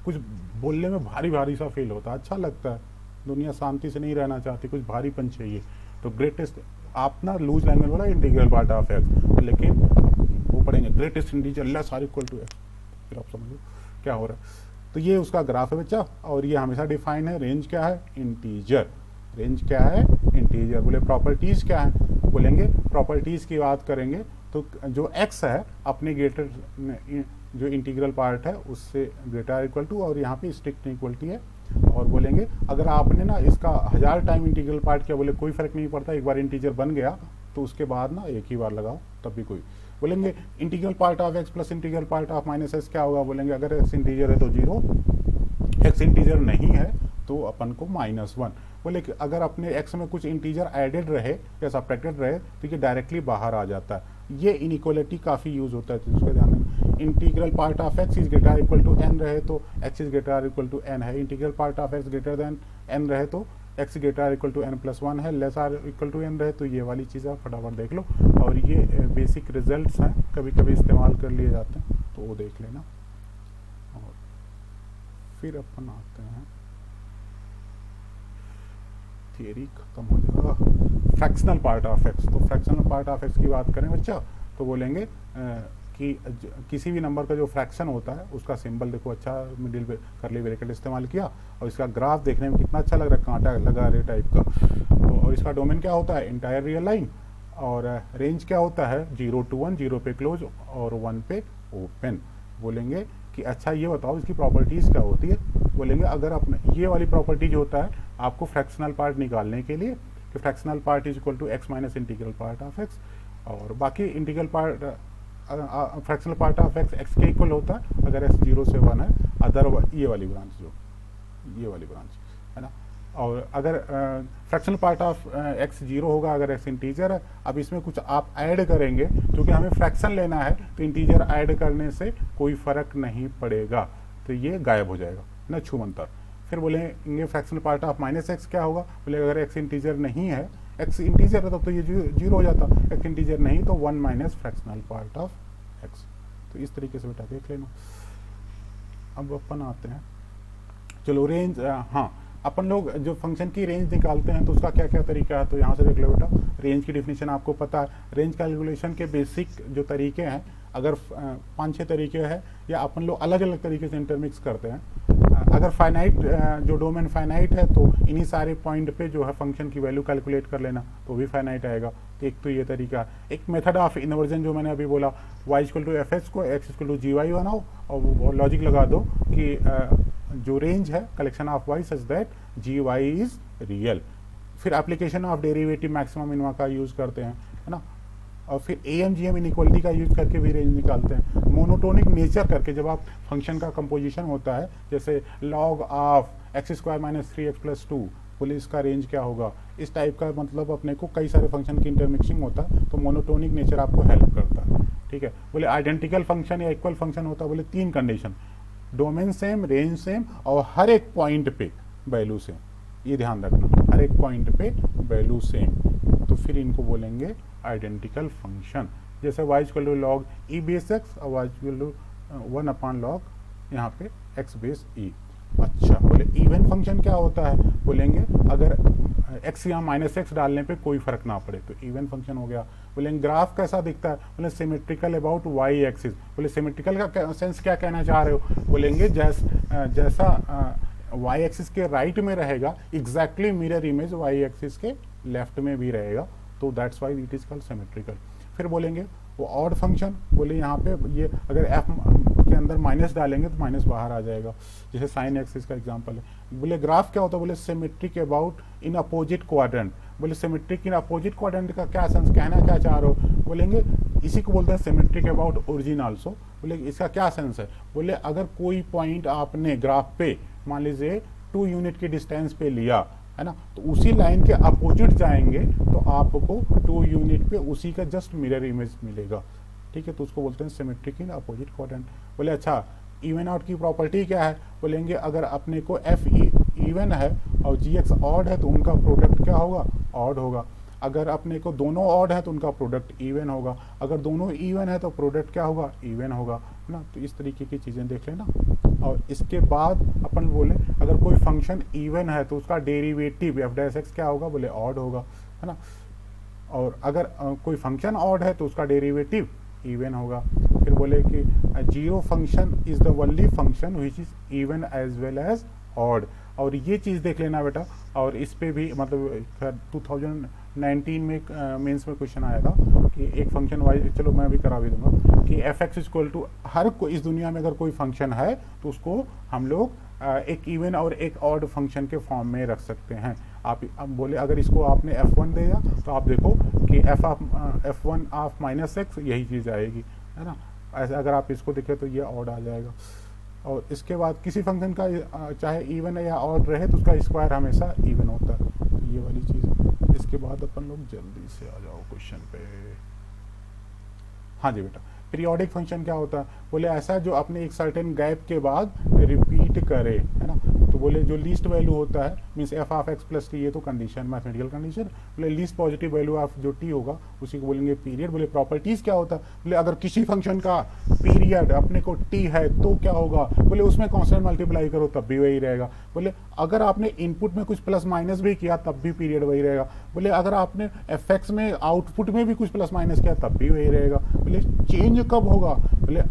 कुछ बोलने में भारी भारी सा फील होता है, अच्छा लगता है, दुनिया शांति से नहीं रहना चाहती, कुछ भारीपन चाहिए। तो ग्रेटेस्ट आप ना लूज लैंग्वेज वाला इंटीग्रल पार्ट ऑफ एक्स, लेकिन वो पढ़ेंगे greatest integer less or equal to X, फिर आप समझो क्या हो रहा है। तो ये उसका ग्राफ है बच्चा, और ये हमेशा डिफाइन है। रेंज क्या है, इंटीजर। रेंज क्या है, इंटीजर। बोले प्रॉपर्टीज क्या है, बोलेंगे प्रॉपर्टीज की बात करेंगे तो जो एक्स है अपने ग्रेटर जो इंटीग्रल पार्ट है उससे ग्रेटर इक्वल टू, और यहाँ पे स्ट्रिक्ट इक्वलिटी है। और बोलेंगे अगर आपने ना इसका 1000 टाइम इंटीग्रल पार्ट किया, बोले कोई फर्क नहीं पड़ता, एक बार इंटीजर बन गया तो उसके बाद ना एक ही बार लगाओ तब भी कोई। बोलेंगे integral part of x plus integral part of minus x क्या होगा, बोलेंगे अगर एक्स इंटीजर है तो 0, एक्स इंटीजर नहीं है तो अपन को -1। बोले कि अगर अपने एक्स में कुछ इंटीजर एडेड रहे या सब्ट्रैक्टेड रहे तो ये डायरेक्टली बाहर आ जाता है। ये इनइक्वालिटी काफ़ी यूज होता है, तो उसका ध्यान रखना। Integral part of x is greater equal to n रहे तो x is greater equal to n है। Integral part of x greater than n रहे तो x greater equal to n plus 1 है। Less or equal to n रहे तो ये वाली चीज़ें आप फटाफट देख लो, और ये बेसिक रिजल्ट्स हैं, कभी कभी इस्तेमाल कर लिए जाते हैं तो वो देख लेना। और फिर अपन आते हैं, थियरी खत्म हो जाएगा, फ्रैक्शनल पार्ट ऑफ एक्स। तो फ्रैक्शनल पार्ट ऑफ एक्स की बात करें बच्चा तो बोलेंगे कि किसी भी नंबर का जो फ्रैक्शन होता है उसका सिंबल देखो, अच्छा मिडिल करली ब्रैकेट इस्तेमाल किया, और इसका ग्राफ देखने में कितना अच्छा लग रहा है, कांटा लगा रहे टाइप का। तो और इसका डोमेन क्या होता है, इंटायर रियल लाइन, और रेंज क्या होता है 0 to 1, 0 पे क्लोज और 1 पे ओपन। बोलेंगे कि अच्छा ये बताओ इसकी प्रॉपर्टीज़ क्या होती है, बोलेंगे अगर अपने ये वाली प्रॉपर्टी जो होता है आपको फ्रैक्शनल पार्ट निकालने के लिए कि fractional part is equal to X minus integral part of X, और बाकी integral part fractional part of X X के इक्वल होता है अगर एक्स 0 से 1 है, अदर ये वाली ब्रांच जो ये वाली ब्रांच है ना। और अगर फ्रैक्शनल पार्ट ऑफ एक्स 0 होगा अगर एक्स इंटीजर है। अब इसमें कुछ आप ऐड करेंगे, क्योंकि हमें फ्रैक्शन लेना है तो इंटीजर ऐड करने से कोई फर्क नहीं पड़ेगा, तो ये गायब हो जाएगा ना, छूमंतर। फिर बोलेंगे fractional part of minus x क्या होगा, बोले अगर एक्स इंटीजर नहीं है एक्स इंटीजर है तब तो ये जीरो हो जाता, एक्स इंटीजर नहीं तो 1 minus fractional part of x. तो इस तरीके से बेटा देख लेना। अब अपन आते हैं, चलो रेंज, हाँ अपन लोग जो फंक्शन की रेंज निकालते हैं तो उसका क्या क्या तरीका है, तो यहाँ से देख लो बेटा। रेंज की डिफिनीशन आपको पता है, रेंज कैलकुलेशन के बेसिक जो तरीके हैं, अगर 5-6 तरीके हैं या अपन लोग अलग अलग तरीके से इंटरमिक्स करते हैं। अगर फाइनाइट जो डोमेन फाइनाइट है तो इन्हीं सारे पॉइंट पे जो है फंक्शन की वैल्यू कैलकुलेट कर लेना तो भी फाइनाइट आएगा। एक तो ये तरीका है। एक मेथड ऑफ इन्वर्जन जो मैंने अभी बोला, y equal to F H को x equal to G Y बनाओ और वो लॉजिक लगा दो कि जो रेंज है collection of y such that g y is real. फिर application of derivative maximum minima का यूज करते हैं, है ना। और फिर AMGM इनइक्वालिटी का यूज करके भी रेंज निकालते हैं। मोनोटोनिक नेचर करके जब आप फंक्शन का कंपोजिशन होता है, जैसे log of X square minus 3x plus 2, बोले इसका रेंज क्या होगा, इस टाइप का मतलब अपने को कई सारे फंक्शन की इंटरमिक्सिंग होता है तो मोनोटोनिक नेचर आपको हेल्प करता है, ठीक है। बोले आइडेंटिकल फंक्शन या इक्वल फंक्शन होता है, बोले 3 condition, domain same, range same और हर एक पॉइंट पे वैल्यू सेम। ये ध्यान रखना, हर एक पॉइंट पे वैल्यू सेम, तो फिर इनको बोलेंगे आइडेंटिकल फंक्शन। जैसे y equal to log E base X और y equal to 1 upon log यहाँ पे x बेस ई। अच्छा, बोले इवन फंक्शन क्या होता है, बोलेंगे अगर x या माइनस एक्स डालने पे कोई फर्क ना पड़े तो इवन फंक्शन हो गया। बोलेंगे ग्राफ कैसा दिखता है, बोले सिमेट्रिकल अबाउट y एक्सिस। बोले सिमेट्रिकल का सेंस क्या कहना चाह रहे हो, बोलेंगे जैसा y एक्सिस के राइट में रहेगा exactly mirror image y axis के लेफ्ट में भी रहेगा, तो that's why it is called symmetrical. फिर बोलेंगे वो ऑड फंक्शन, बोले यहाँ पे ये अगर f के अंदर माइनस डालेंगे तो माइनस बाहर आ जाएगा, जैसे साइन एक्सिस का एग्जांपल है। बोले ग्राफ क्या होता है, बोले symmetric about in opposite quadrant. बोले सिमेट्रिक इन अपोजिट क्वाड्रेंट का क्या सेंस, कहना क्या चाह रहे हो, बोलेंगे इसी को बोलते हैं सिमेट्रिक अबाउट ओरिजिन आल्सो। बोले इसका क्या सेंस है, बोले अगर कोई पॉइंट आपने ग्राफ पे मान लीजिए 2 यूनिट की डिस्टेंस पे लिया है ना, तो उसी लाइन के अपोजिट जाएंगे तो आपको 2 यूनिट पे उसी का जस्ट मिरर इमेज मिलेगा, ठीक है। तो उसको बोलते हैं सिमेट्रिक इन अपोजिट क्वाड्रेंट। बोले अच्छा इवन आउट की प्रॉपर्टी क्या है, बोलेंगे अगर अपने को एफ इवन है और जी एक्स ऑड है तो उनका प्रोडक्ट क्या होगा, ऑड होगा। अगर अपने को दोनों ऑड है तो उनका प्रोडक्ट इवन होगा, अगर दोनों इवन है तो प्रोडक्ट क्या होगा, इवन होगा, है ना। तो इस तरीके की चीज़ें देख लेना। और इसके बाद अपन बोले अगर कोई फंक्शन इवन है तो उसका डेरिवेटिव एफ डैश एक्स क्या होगा, बोले ऑड होगा, है ना। और अगर कोई फंक्शन ऑड है तो उसका डेरिवेटिव इवन होगा। फिर बोले कि zero function is the only function which is even as well as odd. और ये चीज़ देख लेना बेटा, और इस पे भी मतलब 2019 में मेंस में क्वेश्चन आया था कि एक फंक्शन वाइज, चलो मैं भी करा भी दूंगा कि एफ एक्स इक्वल टू हर को इस दुनिया में अगर कोई फंक्शन है तो उसको हम लोग एक इवन और एक ऑड फंक्शन के फॉर्म में रख सकते हैं। आप अब बोले अगर इसको आपने f1 दिया तो आप देखो कि f1 ऑफ माइनस एक्स यही चीज़ आएगी, है ना। ऐसे अगर आप इसको देखें तो ये ऑड आ जाएगा। और इसके बाद किसी फंक्शन का चाहे इवन या ऑड रहे तो उसका स्क्वायर हमेशा इवन होता है, तो ये वाली चीज़। इसके बाद अपन लोग जल्दी से आ जाओ क्वेश्चन पे। हाँ जी बेटा, पीरियोडिक फंक्शन क्या होता है, बोले ऐसा जो अपने एक सर्टेन गैप के बाद रिपीट करे, है ना। तो बोले जो लीस्ट वैल्यू होता है means F of x plus T, ये तो कंडीशन मैथमेटिकल कंडीशन। बोले लीस्ट पॉजिटिव वैल्यू ऑफ जो टी होगा उसी को बोलेंगे पीरियड। बोले प्रॉपर्टीज क्या होता है, बोले अगर किसी फंक्शन का पीरियड अपने को टी है तो क्या होगा, बोले उसमें कांस्टेंट मल्टीप्लाई करो तब भी वही रहेगा। बोले अगर आपने इनपुट में कुछ प्लस माइनस भी किया तब भी पीरियड वही रहेगा। बोले अगर आपने एफ एक्स में आउटपुट में भी कुछ प्लस माइनस किया तब भी वही रहेगा। बोले चेंज कब होगा, बोले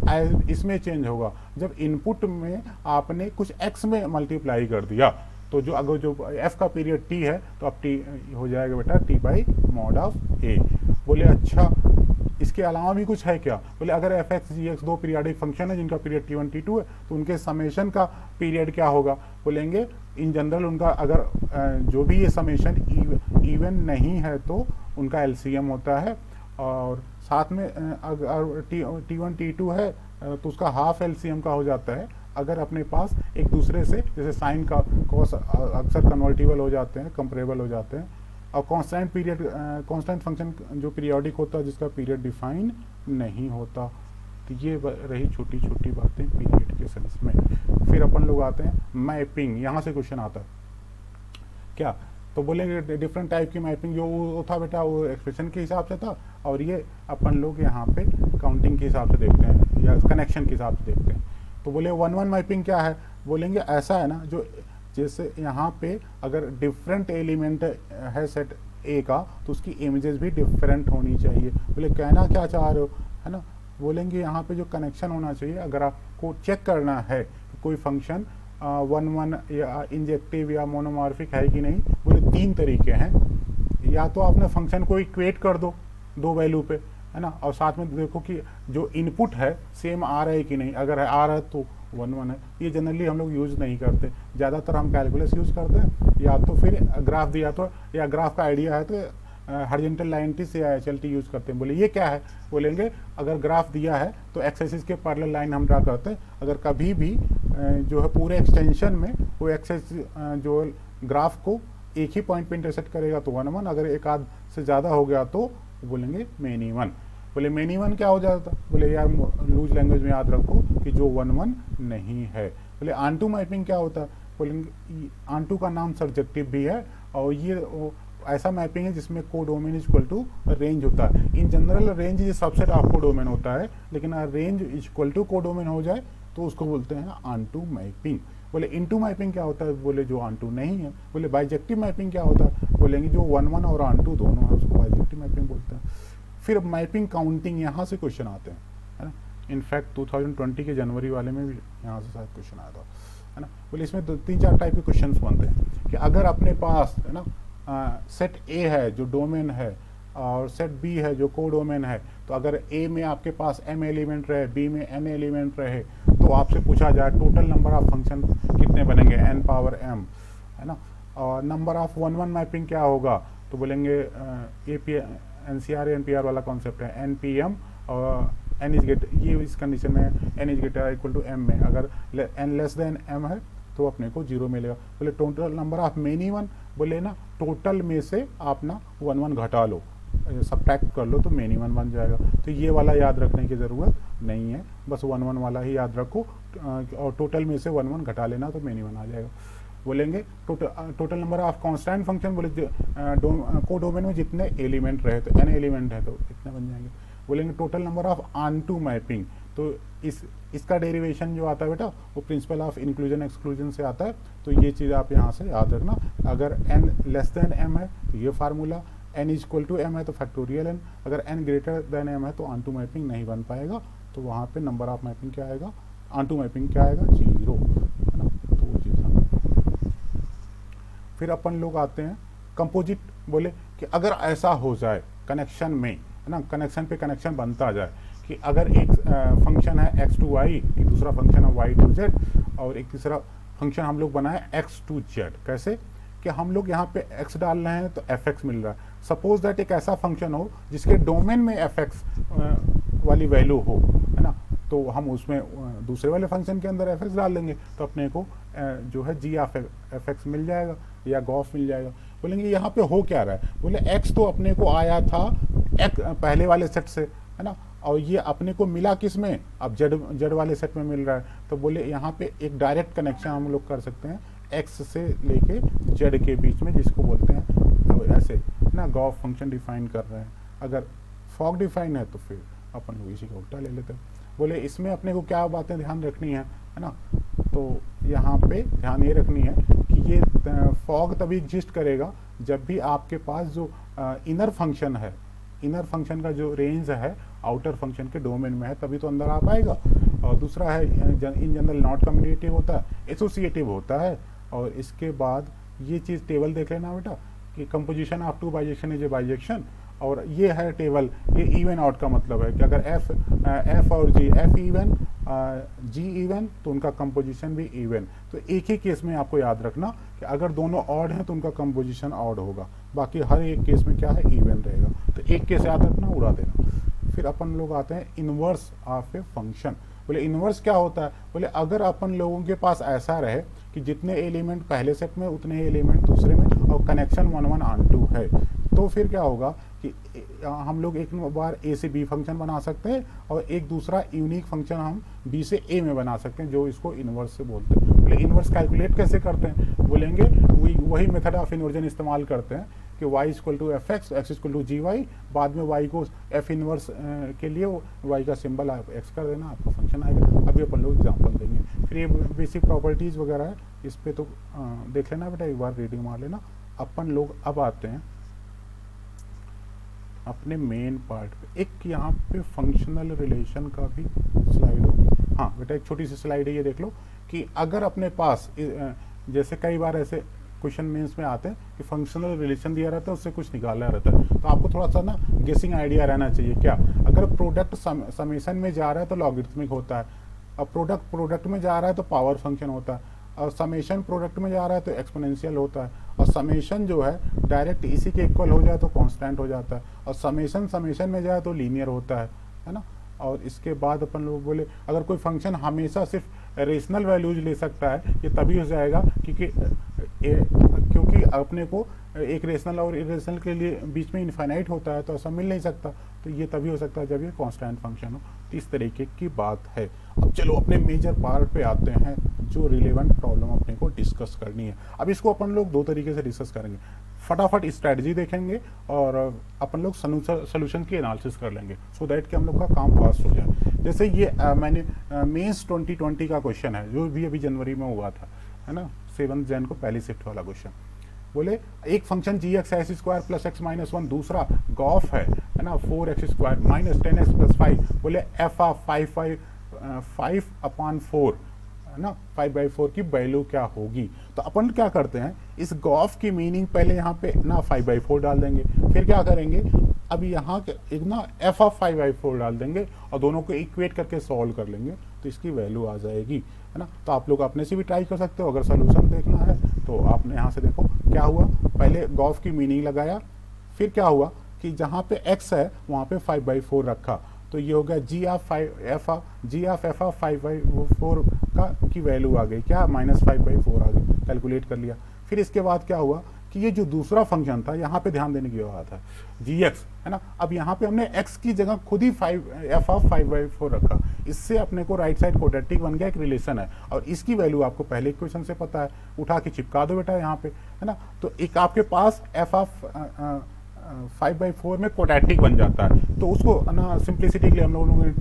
इसमें चेंज होगा जब इनपुट में आपने कुछ एक्स में मल्टीप्लाई कर दिया, तो जो अगर जो एफ का पीरियड टी है तो अब टी हो जाएगा बेटा टी बाई मॉड ऑफ ए। बोले अच्छा इसके अलावा भी कुछ है क्या, बोले अगर एफ एक्स जी एक्स दो पीरियडिक फंक्शन है जिनका पीरियड टी1 टी2 है तो उनके समेशन का पीरियड क्या होगा, बोलेंगे इन जनरल उनका अगर जो भी ये समेशन इवन नहीं है तो उनका एलसीएम होता है। और साथ में अगर टी1 टी2 है तो उसका हाफ एलसीएम का हो जाता है। अगर अपने पास एक दूसरे से जैसे साइन का कॉस अक्सर कन्वर्टिबल हो जाते हैं, कंपेरेबल हो जाते हैं। और कांस्टेंट पीरियड कांस्टेंट फंक्शन जो पीरियोडिक होता है जिसका पीरियड डिफाइन नहीं होता। तो ये रही छोटी छोटी बातें पीरियड के सेंस में। फिर अपन लोग आते हैं मैपिंग, यहाँ से क्वेश्चन आता है क्या तो बोलेंगे डिफरेंट टाइप की मैपिंग जो वो था बेटा वो एक्सप्रेशन के हिसाब से था, और ये अपन लोग यहाँ पे काउंटिंग के हिसाब से देखते हैं या कनेक्शन के हिसाब से देखते हैं। तो बोले 1-1 मैपिंग क्या है, बोलेंगे ऐसा है ना जो जैसे यहाँ पे अगर डिफरेंट एलिमेंट है सेट ए का तो उसकी इमेजेस भी डिफरेंट होनी चाहिए। बोले कहना क्या चाह रहे हो, है ना। बोलेंगे यहाँ पे जो कनेक्शन होना चाहिए, अगर आपको चेक करना है कि कोई फंक्शन 1-1 या इंजेक्टिव या मोनोमॉर्फिक है कि नहीं, बोले 3 तरीके हैं। या तो आपने फंक्शन को इक्वेट कर दो 2 वैल्यू पे, है ना, और साथ में देखो कि जो इनपुट है सेम आ रहा है कि नहीं, अगर है आ रहा है तो 1-1 है। ये जनरली हम लोग यूज़ नहीं करते, ज़्यादातर हम कैलकुलस यूज़ करते हैं, या तो फिर ग्राफ दिया तो या ग्राफ का आइडिया है तो हॉरिजॉन्टल लाइन से या HLT यूज़ करते हैं। बोले ये क्या है, बोलेंगे अगर ग्राफ दिया है तो एक्स एक्सिस के पैरेलल लाइन हम ड्रा करते हैं। अगर कभी भी जो है पूरे एक्सटेंशन में वो एक्सिस जो ग्राफ को एक ही पॉइंट पे इंटरसेक्ट करेगा तो 1-1, अगर एक आध से ज़्यादा हो गया तो बोलेंगे मेनी वन। बोले मेनी वन क्या हो जाता, बोले यार लूज लैंग्वेज में याद रखो कि जो 1-1 नहीं है। बोले ऑनटू मैपिंग क्या होता है, बोलेंगे ऑनटू का नाम सब्जेक्टिव भी है, और ये ऐसा मैपिंग है जिसमें कोडोमेन इक्वल टू रेंज होता है। इन general range is subset of codomain होता है, लेकिन रेंज इक्वल टू कोडोमेन हो जाए तो उसको बोलते हैं ऑनटू मैपिंग। बोले इनटू मैपिंग क्या होता है, बोले जो ऑनटू नहीं है। बोले बाइजेक्टिव मैपिंग क्या होता है, बोलेंगे जो 1-1 और ऑनटू दोनों है उसको बाइजेक्टिव मैपिंग बोलते हैं। फिर मैपिंग काउंटिंग, यहाँ से क्वेश्चन आते हैं, है ना। इनफैक्ट 2020 के जनवरी वाले में भी यहाँ से शायद क्वेश्चन आया था, है ना। बोले इसमें 3-4 टाइप के क्वेश्चन बनते हैं कि अगर अपने पास, है ना, सेट ए है जो डोमेन है और सेट बी है जो कोडोमेन है, तो अगर ए में आपके पास m एलिमेंट रहे, बी में n एलिमेंट रहे, तो आपसे पूछा जाए टोटल नंबर ऑफ फंक्शन कितने बनेंगे, n पावर m, है ना। और नंबर ऑफ 1-1 मैपिंग क्या होगा, तो बोलेंगे NCR NPR वाला कॉन्सेप्ट है NPM, और n इज ग्रेटर, ये इस कंडीशन में n is greater equal to m में अगर n लेस देन m है तो अपने को 0 मिलेगा। बोले total number of many one, बोले ना टोटल में से आप ना 1-1 घटा लो, सब्ट्रैक्ट कर लो तो मेनी वन बन जाएगा। तो ये वाला याद रखने की ज़रूरत नहीं है, बस 1-1 वाला ही याद रखो, और टोटल में से 1-1 घटा लेना तो मेनी वन आ जाएगा। बोलेंगे total number of constant function, बोले कोडोमेन में जितने एलिमेंट रहे, तो n एलिमेंट है तो इतने बन जाएंगे। बोलेंगे total number of onto mapping, तो इसका डेरिवेशन जो आता है बेटा वो प्रिंसिपल ऑफ इंक्लूजन एक्सक्लूजन से आता है। तो ये चीज़ आप यहाँ से याद रखना, अगर n लेस देन m है तो ये formula, n equal to m है तो फैक्टोरियल n, अगर n ग्रेटर देन m है तो ऑनटू मैपिंग नहीं बन पाएगा, तो वहाँ पे नंबर ऑफ मैपिंग क्या आएगा, ऑनटू मैपिंग क्या आएगा, 0, है ना। तो वो चीज़ हमें, फिर अपन लोग आते हैं कंपोजिट। बोले कि अगर ऐसा हो जाए कनेक्शन में, है ना, कनेक्शन पे कनेक्शन बनता जाए कि अगर एक फंक्शन है x to y, एक दूसरा फंक्शन है y to z, और एक तीसरा फंक्शन हम लोग बनाए x to z। कैसे कि हम लोग यहाँ पे x डाल रहे हैं तो fx मिल रहा है। सपोज दैट एक ऐसा फंक्शन हो जिसके डोमेन में fx वाली वैल्यू हो, है ना, तो हम उसमें दूसरे वाले फंक्शन के अंदर fx डाल देंगे तो अपने को जो है g ऑफ fx मिल जाएगा या गॉफ मिल जाएगा। बोलेंगे यहाँ पे हो क्या रहा है, बोले x तो अपने को आया था पहले वाले सेट से, है ना, और ये अपने को मिला किस में, अब जेड वाले सेट में मिल रहा है। तो बोले यहाँ पे एक डायरेक्ट कनेक्शन हम लोग कर सकते हैं x से लेके z के बीच में, जिसको बोलते हैं अब ऐसे ना गॉफ फंक्शन डिफाइन कर रहे हैं। अगर फॉग डिफाइन है तो फिर अपन लोग इसी का उल्टा ले लेते हैं। बोले इसमें अपने को क्या बातें ध्यान रखनी है ना, तो यहाँ पे ध्यान ये रखनी है कि ये फॉग तभी एग्जिस्ट करेगा जब भी आपके पास जो इनर फंक्शन है, इनर फंक्शन का जो रेंज है आउटर फंक्शन के डोमेन में है, तभी तो अंदर आ पाएगा। और दूसरा है इन जनरल नॉट कम्युनिकेटिव होता है, एसोसिएटिव होता है। और इसके बाद ये चीज़ टेबल देख लेना बेटा कि composition of two bijection is a bijection, और ये है टेबल, ये इवन आउट का मतलब है कि अगर एफ और जी, एफ इवन जी इवन तो उनका कंपोजिशन भी इवन। तो एक ही केस में आपको याद रखना कि अगर दोनों ऑड हैं तो उनका कंपोजिशन ऑड होगा, बाकी हर एक केस में क्या है, इवन रहेगा। तो एक केस याद रखना, उड़ा देना। फिर अपन लोग आते हैं इनवर्स ऑफ ए फंक्शन। बोले इनवर्स क्या होता है, बोले अगर अपन लोगों के पास ऐसा रहे कि जितने एलिमेंट पहले सेट में उतने ही एलिमेंट दूसरे में, और कनेक्शन 1-1 ऑनटू है, तो फिर क्या होगा कि हम लोग एक बार ए से बी फंक्शन बना सकते हैं और एक दूसरा यूनिक फंक्शन हम बी से ए में बना सकते हैं, जो इसको इनवर्स से बोलते हैं। बोले इन्वर्स कैलकुलेट कैसे करते हैं, बोलेंगे वही मेथड ऑफ इन्वर्जन इस्तेमाल करते हैं कि y equal to F X, X equal to G Y, बाद में y को f इन्वर्स के लिए y का सिंबल आप x कर देना, आपका फंक्शन आएगा। अभी अपन लोग एग्जांपल देंगे। फिर ये बेसिक प्रॉपर्टीज़ वगैरह है, इस पर तो देख लेना बेटा, एक बार रीडिंग मार लेना। अपन लोग अब आते हैं अपने मेन पार्ट पे। एक यहाँ पे फंक्शनल रिलेशन का भी स्लाइड होगी। हाँ बेटा, एक छोटी सी स्लाइड है, ये देख लो कि अगर अपने पास जैसे कई बार ऐसे क्वेश्चन मेंस में आते हैं कि फंक्शनल रिलेशन दिया रहता है, उससे कुछ निकालना रहता है, तो आपको थोड़ा सा ना गेसिंग आइडिया रहना चाहिए। क्या, अगर प्रोडक्ट समेशन में जा रहा है तो लॉगरिथमिक होता है, अब प्रोडक्ट में जा रहा है तो पावर फंक्शन होता है, और समेशन प्रोडक्ट में जा रहा है तो एक्सपोनेंशियल होता है, और समेशन जो है डायरेक्ट इसी के इक्वल हो जाए तो कांस्टेंट हो जाता है, और समेशन में जाए तो लीनियर होता है ना। और इसके बाद अपन लोग बोले अगर कोई फंक्शन हमेशा सिर्फ रेशनल वैल्यूज ले सकता है, ये तभी हो जाएगा क्योंकि अपने को एक रेशनल और इरेशनल के लिए बीच में इनफाइनाइट होता है, तो ऐसा मिल नहीं सकता, तो ये तभी हो सकता है जब ये कांस्टेंट फंक्शन हो। तो इस तरीके की बात है। अब चलो अपने मेजर पार्ट पे आते हैं, जो रिलेवेंट प्रॉब्लम अपने को डिस्कस करनी है। अब इसको अपन लोग दो तरीके से डिस्कस करेंगे, फटाफट स्ट्रैटेजी देखेंगे और अपन लोग सोल्यूशन की एनालिसिस कर लेंगे, सो दैट कि हम लोग का काम फास्ट हो जाए। जैसे ये मैंने मेंस 2020 का क्वेश्चन है, जो भी अभी जनवरी में हुआ था, है ना, 7 जन को पहली शिफ्ट वाला क्वेश्चन। बोले एक function g x x square plus x minus 1, दूसरा गॉफ है ना 4x square minus 10x plus 5, बोले एफ ऑफ 5/4 है ना, 5/4 की वैल्यू क्या होगी। तो अपन क्या करते हैं, इस गॉफ की मीनिंग पहले यहाँ पे ना 5/4 डाल देंगे, फिर क्या करेंगे, अब यहाँ एक ना एफ ऑफ 5/4 डाल देंगे और दोनों को इक्वेट करके सॉल्व कर लेंगे, तो इसकी वैल्यू आ जाएगी, है ना। तो आप लोग अपने से भी ट्राई कर सकते हो, अगर सोल्यूशन देखना है तो आपने यहाँ से देखो क्या हुआ, पहले गॉफ की मीनिंग लगाया, फिर क्या हुआ कि जहाँ पे x है वहाँ पे 5/4 रखा, तो ये हो गया g ऑफ एफ ऑफ 5/4 की वैल्यू आ गई क्या, -5/4 आ गई, कैलकुलेट कर लिया। फिर इसके बाद क्या हुआ कि ये जो दूसरा फंक्शन था, यहाँ पे ध्यान देने की बात है, gx है ना, अब यहाँ पे हमने x की जगह खुद ही एफ ऑफ 5/4 रखा, इससे अपने को राइट साइड क्वाड्रेटिक बन गया, एक रिलेशन है, और इसकी वैल्यू आपको पहले इक्वेशन से पता है, उठा के चिपका दो बेटा यहाँ पे, है ना। तो एक आपके पास एफ ऑफ 5/4 में क्वाड्रेटिक बन जाता है, तो उसको ना सिंप्लिसिटी के लिए हम लोगों ने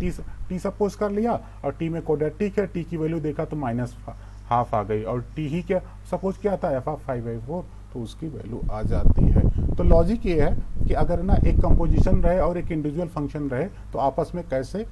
टी सपोज कर लिया, और टी में क्वाड्रेटिक है, टी की वैल्यू देखा तो -½ आ गई, और टी ही क्या सपोज किया था एफ ऑफ 5/4, तो उसकी वैल्यू आ जाती है। तो लॉजिक ये है कि अगर ना एक कंपोजिशन रहे और एक इंडिविजुअल फंक्शन रहे, तो आपस में कैसे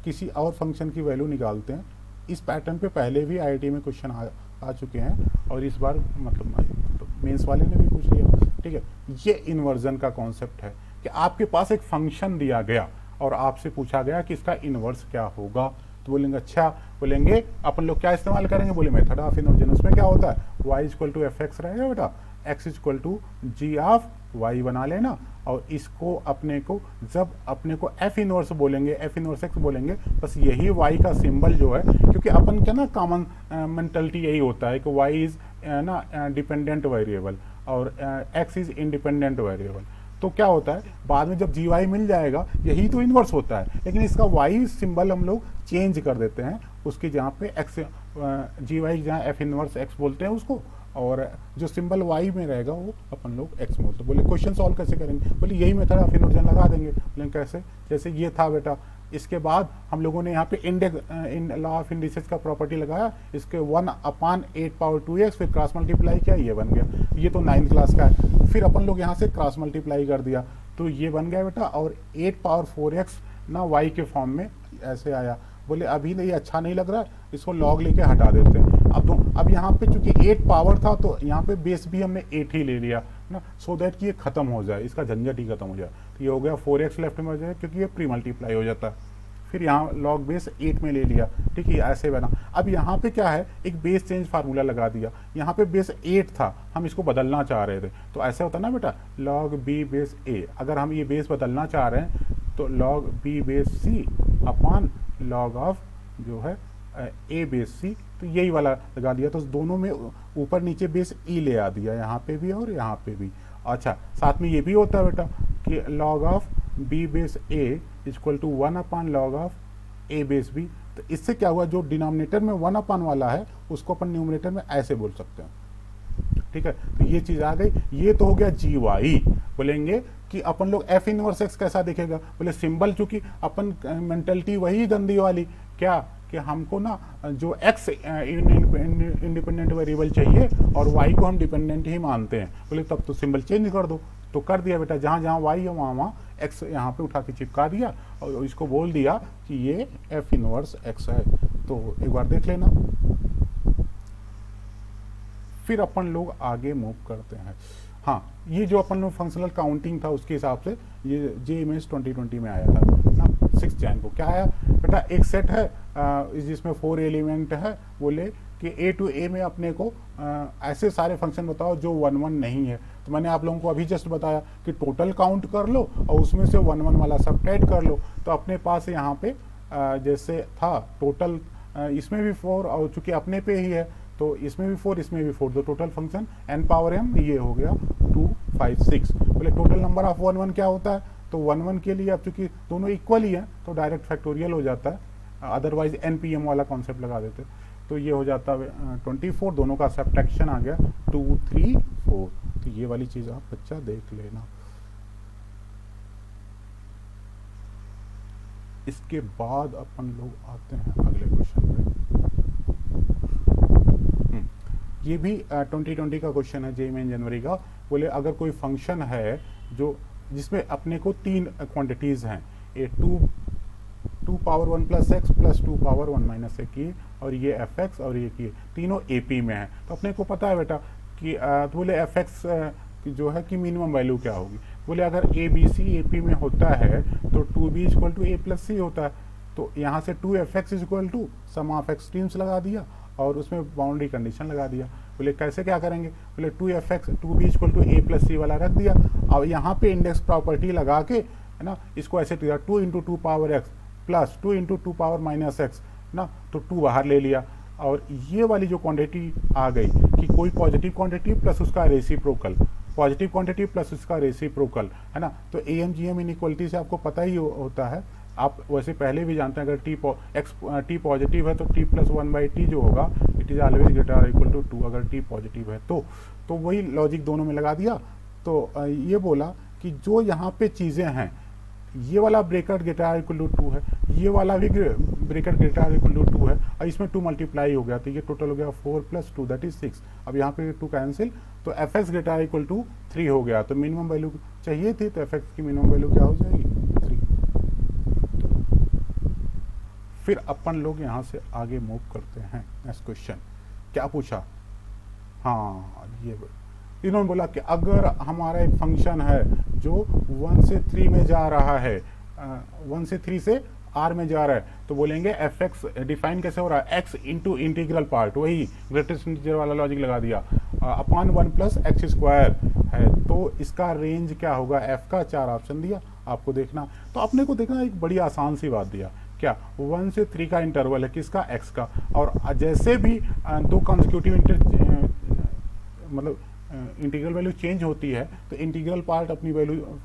किसी और फंक्शन की वैल्यू निकालते हैं। इस पैटर्न पे पहले भी आईआईटी में क्वेश्चन आ चुके हैं, और इस बार मतलब मेंस वाले ने भी पूछ लिया, ठीक है। ये इन्वर्जन का कॉन्सेप्ट है कि आपके पास एक फंक्शन दिया गया और आपसे पूछा गया कि इसका इन्वर्स क्या होगा, तो बोलेंगे अच्छा, बोलेंगे अपन लोग क्या इस्तेमाल करेंगे, बोले मेथड ऑफ इन्वर्जन। उसमें क्या होता है, y equal to F X रहेगा बेटा, x equal to G of y बना लेना, और इसको अपने को जब अपने को f इनवर्स बोलेंगे, f इनवर्स x बोलेंगे, बस यही y का सिंबल जो है, क्योंकि अपन क्या ना कॉमन मेंटलिटी यही होता है कि y इज ना डिपेंडेंट वेरिएबल और x इज इंडिपेंडेंट वेरिएबल, तो क्या होता है बाद में जब जी वाई मिल जाएगा, यही तो इन्वर्स होता है, लेकिन इसका वाई सिंबल हम लोग चेंज कर देते हैं, उसकी जहाँ पे एक्स जी वाई जहाँ एफ इनवर्स एक्स बोलते हैं उसको, और जो सिंबल वाई में रहेगा वो अपन लोग एक्स बोलते हैं। बोले क्वेश्चन सॉल्व कैसे करेंगे, बोले यही मेथड ऑफ इन्वर्जन लगा देंगे। बोले कैसे, जैसे ये था बेटा, इसके बाद हम लोगों ने यहाँ पे इंडेक्स लॉ ऑफ इंडिसेस का प्रॉपर्टी लगाया, इसके 1/8^2x, फिर क्रॉस मल्टीप्लाई किया, ये बन गया, ये तो 9th क्लास का है। फिर अपन लोग यहाँ से क्रॉस मल्टीप्लाई कर दिया, तो ये बन गया बेटा, और 8^4x ना y के फॉर्म में ऐसे आया। बोले अभी नहीं, अच्छा नहीं लग रहा है, इसको लॉग लेके हटा देते हैं। अब यहाँ पे चूंकि 8 पावर था, तो यहाँ पे बेस भी हमने 8 ही ले लिया ना, सो दैट कि ये खत्म हो जाए, इसका झंझट ही खत्म हो जाए। तो ये हो गया 4x लेफ्ट में हो जाए, क्योंकि ये प्री मल्टीप्लाई हो जाता है। फिर यहाँ लॉग बेस 8 में ले लिया, ठीक है, ऐसे बना। अब यहाँ पे क्या है, एक बेस चेंज फार्मूला लगा दिया, यहाँ पे बेस 8 था, हम इसको बदलना चाह रहे थे, तो ऐसे होता ना बेटा, लॉग बी बेस ए, अगर हम ये बेस बदलना चाह रहे हैं तो log B base C upon log of जो है ए बेस सी, तो यही वाला लगा दिया, तो दोनों में ऊपर नीचे बेस ई ले आ दिया, यहाँ पे भी और यहाँ पे भी। अच्छा, साथ में ये भी होता है बेटा कि log of B base A equal to 1 upon log of A base B, तो इससे क्या हुआ, जो डिनोमिनेटर में 1 वाला है उसको अपन न्यूमरेटर में ऐसे बोल सकते हैं, ठीक है। तो ये चीज आ गई, ये तो हो गया जी वाई। बोलेंगे कि अपन लोग एफ इनवर्स एक्स कैसा दिखेगा, बोले सिंबल, चूंकि अपन मेंटेलिटी वही गंदी वाली, क्या कि हमको ना जो एक्स इंडिपेंडेंट वेरिएबल चाहिए और वाई को हम डिपेंडेंट ही मानते हैं। बोले तब तो सिंबल चेंज कर दो, तो कर दिया बेटा, जहाँ जहाँ वाई है वहाँ वहाँ एक्स यहाँ पे उठा के चिपका दिया और इसको बोल दिया कि ये एफ इनवर्स एक्स है। तो एक बार देख लेना, फिर अपन लोग आगे मूव करते हैं। हाँ, ये जो अपन लोग फंक्शनल काउंटिंग था उसके हिसाब से ये JMS 2020 में आया था ना, 6 जैन को। क्या आया बेटा, एक सेट है जिसमें 4 एलिमेंट है, बोले कि A to A में अपने को ऐसे सारे फंक्शन बताओ जो 1 1 नहीं है। तो मैंने आप लोगों को अभी जस्ट बताया कि टोटल काउंट कर लो और उसमें से 1 1 वाला सबट्रैक्ट कर लो। तो अपने पास यहाँ पे जैसे था टोटल, इसमें भी 4 और चूंकि अपने पे ही है तो इसमें भी 4 इसमें भी 4, तो total function n power m ये हो गया 2 5 6। बोले टोटल नंबर ऑफ 1 1 क्या होता है, तो 1 1 के लिए अब चूंकि दोनों इक्वल ही है तो डायरेक्ट फैक्टोरियल हो जाता है, अदरवाइज npm वाला कॉन्सेप्ट लगा देते। तो ये हो जाता है 24, दोनों का सब्ट्रैक्शन आ गया 2 3 4। तो ये वाली चीज आप बच्चा देख लेना। इसके बाद अपन लोग आते हैं अगले क्वेश्चन पे। ये भी 2020 का क्वेश्चन है, JMN जनवरी का। बोले अगर कोई फंक्शन है जो जिसमें अपने को 3 क्वांटिटीज हैं, ये 2 power 1 plus x plus 2 power 1 minus a की, और ये एफ एक्स और ये की, तीनों AP में है। तो अपने को पता है बेटा कि तो बोले एफ एक्स जो है कि मिनिमम वैल्यू क्या होगी। बोले अगर ABC AP में होता है तो 2B equal to A plus C होता है। तो यहाँ से 2fx equal to sum of extremes लगा दिया और उसमें बाउंड्री कंडीशन लगा दिया। बोले कैसे क्या करेंगे, बोले 2b equal to a plus c वाला रख दिया। अब यहाँ पे इंडेक्स प्रॉपर्टी लगा के, है ना, इसको ऐसे दिया 2 into 2 power x plus 2 into 2 power minus x ना, तो 2 बाहर ले लिया। और ये वाली जो क्वांटिटी आ गई कि कोई पॉजिटिव क्वांटिटी प्लस उसका रेसिप्रोकल, पॉजिटिव क्वांटिटी प्लस उसका रेसिप्रोकल, है ना। तो AMGM इनइक्वलिटी से आपको पता ही होता है, आप वैसे पहले भी जानते हैं अगर टी पॉजिटिव है तो t प्लस 1/t जो होगा it is always greater equal to 2, अगर t पॉजिटिव है तो वही लॉजिक दोनों में लगा दिया। तो ये बोला कि जो यहाँ पे चीज़ें हैं, ये वाला ब्रेकेट ग्रेटर इक्वल टू 2 है, ये वाला भी ब्रेकेट ग्रेटर इक्वल टू 2 है, और इसमें 2 मल्टीप्लाई हो गया तो ये टोटल हो गया 4 प्लस 2 दैट इज 6। अब यहाँ पे 2 कैंसिल, तो F X greater equal to 3 हो गया। तो मिनिमम वैल्यू चाहिए थी, तो एफ एक्स की मिनिमम वैल्यू क्या हो जाएगी 3। फिर अपन लोग यहाँ से आगे मूव करते हैं। नेक्स्ट क्वेश्चन क्या पूछा, हाँ ये इन्होंने बोला कि अगर हमारा एक फंक्शन है जो 1 से 3 में जा रहा है, 1 से 3 से R में जा रहा है, तो बोलेंगे एफ एक्स डिफाइन कैसे हो रहा है, एक्स इंटू इंटीग्रल पार्ट, वही ग्रेटेस्ट इंटीजर वाला लॉजिक लगा दिया, अपॉन 1 प्लस एक्स स्क्वायर है। तो इसका रेंज क्या होगा, एफ का 4 ऑप्शन दिया आपको देखना। तो अपने को देखना एक बड़ी आसान सी बात दिया, क्या 1 से 3 का इंटरवल है किसका, एक्स का, और जैसे भी 2 कंसेक्यूटिव मतलब इंटीग्रल वैल्यू चेंज होती है तो इंटीग्रल पार्ट अपनी वैल्यू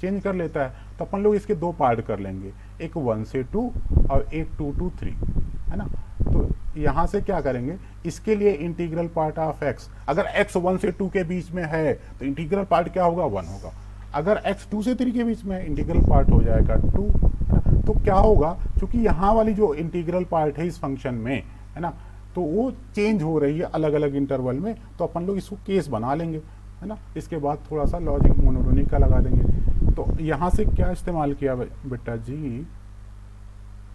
चेंज कर लेता है। तो अपन लोग इसके 2 पार्ट कर लेंगे, एक 1 से 2 और एक 2 to 3, है ना। तो यहाँ से क्या करेंगे, इसके लिए इंटीग्रल पार्ट ऑफ एक्स, अगर एक्स 1 से 2 के बीच में है तो इंटीग्रल पार्ट क्या होगा 1 होगा, अगर एक्स 2 से 3 के बीच में इंटीग्रल पार्ट हो जाएगा 2, है ना। तो क्या होगा, क्योंकि यहाँ वाली जो इंटीग्रल पार्ट है इस फंक्शन में, है ना, तो वो चेंज हो रही है अलग अलग इंटरवल में, तो अपन लोग इसको केस बना लेंगे, है ना। इसके बाद थोड़ा सा लॉजिक मोनोटोनिक का लगा देंगे। तो यहाँ से क्या इस्तेमाल किया बेटा जी,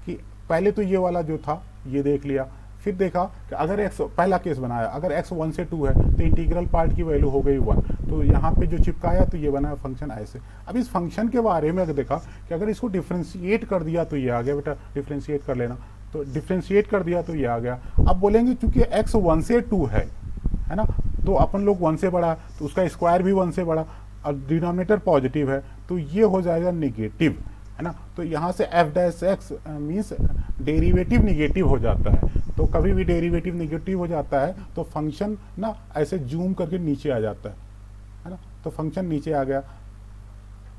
कि पहले तो ये वाला जो था ये देख लिया, फिर देखा कि अगर एक्स, पहला केस बनाया, अगर एक्स 1 से 2 है तो इंटीग्रल पार्ट की वैल्यू हो गई 1, तो यहाँ पे जो चिपकाया तो ये बना फंक्शन ऐसे। अब इस फंक्शन के बारे में अगर देखा कि अगर इसको डिफ्रेंशिएट कर दिया तो ये आ गया, बेटा डिफ्रेंशिएट कर लेना, तो डिफ्रेंशिएट कर दिया तो ये आ गया। अब बोलेंगे चूंकि एक्स 1 से 2 है ना, तो अपन लोग 1 से बड़ा तो उसका स्क्वायर भी 1 से बड़ा, और डिनोमिनेटर पॉजिटिव है तो ये हो जाएगा निगेटिव, है ना। तो यहाँ से F dash x means derivative negative हो जाता है। तो कभी भी डेरिवेटिव निगेटिव हो जाता है तो फंक्शन ना ऐसे जूम करके नीचे आ जाता है ना। तो फंक्शन नीचे आ गया,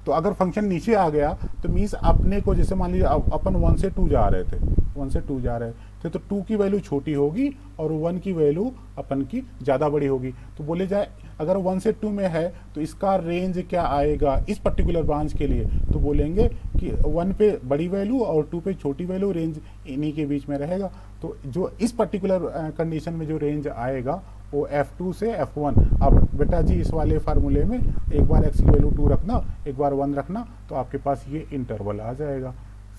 तो अगर फंक्शन नीचे आ गया तो मीन्स अपने को, जैसे मान लीजिए अपन 1 से 2 जा रहे थे, 1 से 2 जा रहे थे, तो 2 की वैल्यू छोटी होगी और 1 की वैल्यू अपन की ज़्यादा बड़ी होगी। तो बोले जाए अगर 1 से 2 में है तो इसका रेंज क्या आएगा इस पर्टिकुलर ब्रांच के लिए, तो बोलेंगे कि 1 पे बड़ी वैल्यू और 2 पे छोटी वैल्यू, रेंज इन्हीं के बीच में रहेगा। तो जो इस पर्टिकुलर कंडीशन में जो रेंज आएगा वो F2 से F1। अब बेटा जी इस वाले फार्मूले में एक बार x की वैल्यू 2 रखना, एक बार 1 रखना, तो आपके पास ये इंटरवल आ जाएगा।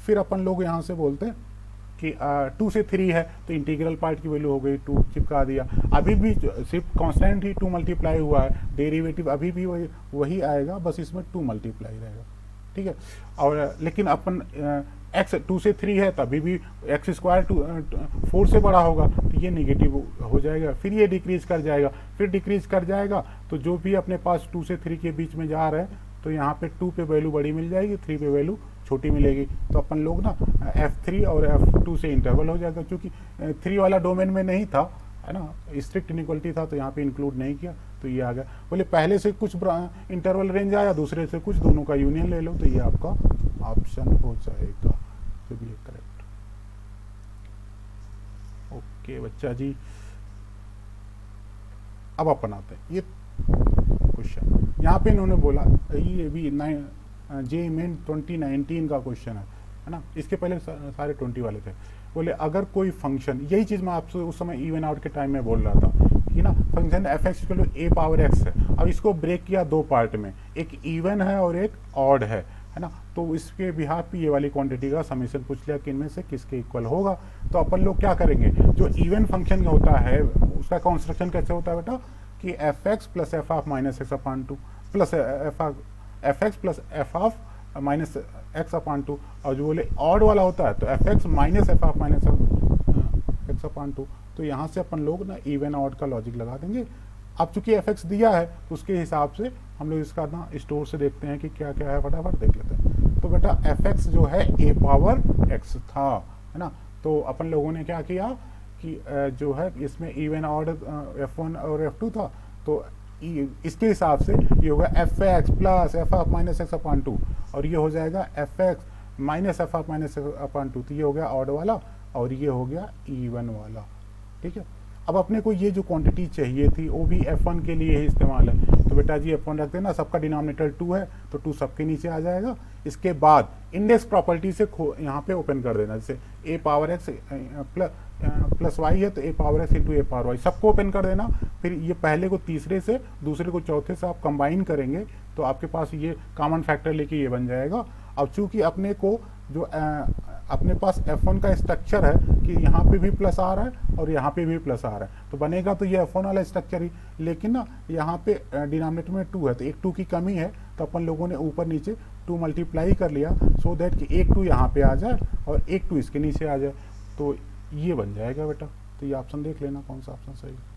फिर अपन लोग यहाँ से बोलते हैं कि 2 से 3 है तो इंटीग्रल पार्ट की वैल्यू हो गई 2, चिपका दिया। अभी भी सिर्फ कांस्टेंट ही 2 मल्टीप्लाई हुआ है, डेरिवेटिव अभी भी वही आएगा, बस इसमें 2 मल्टीप्लाई रहेगा, ठीक है। और लेकिन अपन x 2 से 3 है तो अभी भी एक्स स्क्वायर 4 से बड़ा होगा, तो ये निगेटिव हो जाएगा, फिर ये डिक्रीज कर जाएगा, फिर डिक्रीज कर जाएगा। तो जो भी अपने पास 2 से 3 के बीच में जा रहे हैं तो यहाँ पे 2 पे वैल्यू बड़ी मिल जाएगी, 3 पे वैल्यू छोटी मिलेगी। तो अपन लोग ना F3 और F2 से इंटरवल हो जाएगा, क्योंकि 3 वाला डोमेन में नहीं था, है ना, स्ट्रिक्ट इनइक्वालिटी था, तो यहाँ पे इंक्लूड नहीं किया, तो ये आ गया। बोले पहले से कुछ इंटरवल रेंज आया, दूसरे से कुछ, दोनों का यूनियन ले लो, तो ये आपका ऑप्शन हो जाएगा, तो भी करेक्ट। ओके बच्चा जी, अब अपन आते हैं ये क्वेश्चन। यहाँ पे इन्होंने बोला ये भी JEE मेन 2019 का क्वेश्चन है ना, इसके पहले सारे 20 वाले थे। बोले अगर कोई फंक्शन, यही चीज मैं आपसे उस समय इवन आउट के टाइम में बोल रहा था कि ना फंक्शन f(a)x है। अब इसको ब्रेक किया 2 पार्ट में, एक इवन है और एक ऑड है ना। तो इसके बिहाफ पे ये वाली क्वांटिटी का समेशन पूछ लिया कि इनमें से किसके इक्वल होगा। तो अपन लोग क्या करेंगे, जो इवन फंक्शन होता है उसका कंस्ट्रक्शन कैसे होता है बेटा, कि fx plus F of minus x upon 2 plus fx plus F of minus x upon 2, और जो बोले ऑड वाला होता है तो fx minus F of minus x upon 2। तो यहाँ से अपन लोग ना इवन ऑड का लॉजिक लगा देंगे। अब चूंकि fx दिया है तो उसके हिसाब से हम लोग इसका ना स्टोर से देखते हैं कि क्या क्या है, फटाफट देख लेते हैं। तो बेटा fx जो है a पावर x था, है ना। तो अपन लोगों ने क्या किया कि जो है इसमें इवन ऑड f1 और f2 था, तो इसके हिसाब से ये होगा fx plus F of minus x upon 2, और ये हो जाएगा fx minus F of minus x upon 2। तो ये हो गया ऑड वाला और ये हो गया इवन वाला, ठीक है। अब अपने को ये जो क्वांटिटी चाहिए थी वो भी f1 के लिए ही इस्तेमाल है, तो बेटा जी f1 रख देना, सबका डिनोमिनेटर 2 है तो 2 सबके नीचे आ जाएगा। इसके बाद इंडेक्स प्रॉपर्टी से यहाँ पे ओपन कर देना, जैसे a power x plus y है तो a power x into a power y, सबको ओपन कर देना। फिर ये पहले को तीसरे से, दूसरे को चौथे से आप कंबाइन करेंगे तो आपके पास ये कॉमन फैक्टर लेके ये बन जाएगा। अब चूंकि अपने को जो अपने पास f1 का स्ट्रक्चर है कि यहाँ पे भी प्लस आ रहा है और यहाँ पे भी प्लस आ रहा है, तो बनेगा तो ये f1 वाला स्ट्रक्चर ही। लेकिन ना यहाँ पे डिनोमिनेटर में 2 है तो एक 2 की कमी है, तो अपन लोगों ने ऊपर नीचे 2 मल्टीप्लाई कर लिया, सो दैट कि एक 2 यहाँ पे आ जाए और एक 2 इसके नीचे आ जाए, तो ये बन जाएगा बेटा। तो ये ऑप्शन देख लेना कौन सा ऑप्शन सही है।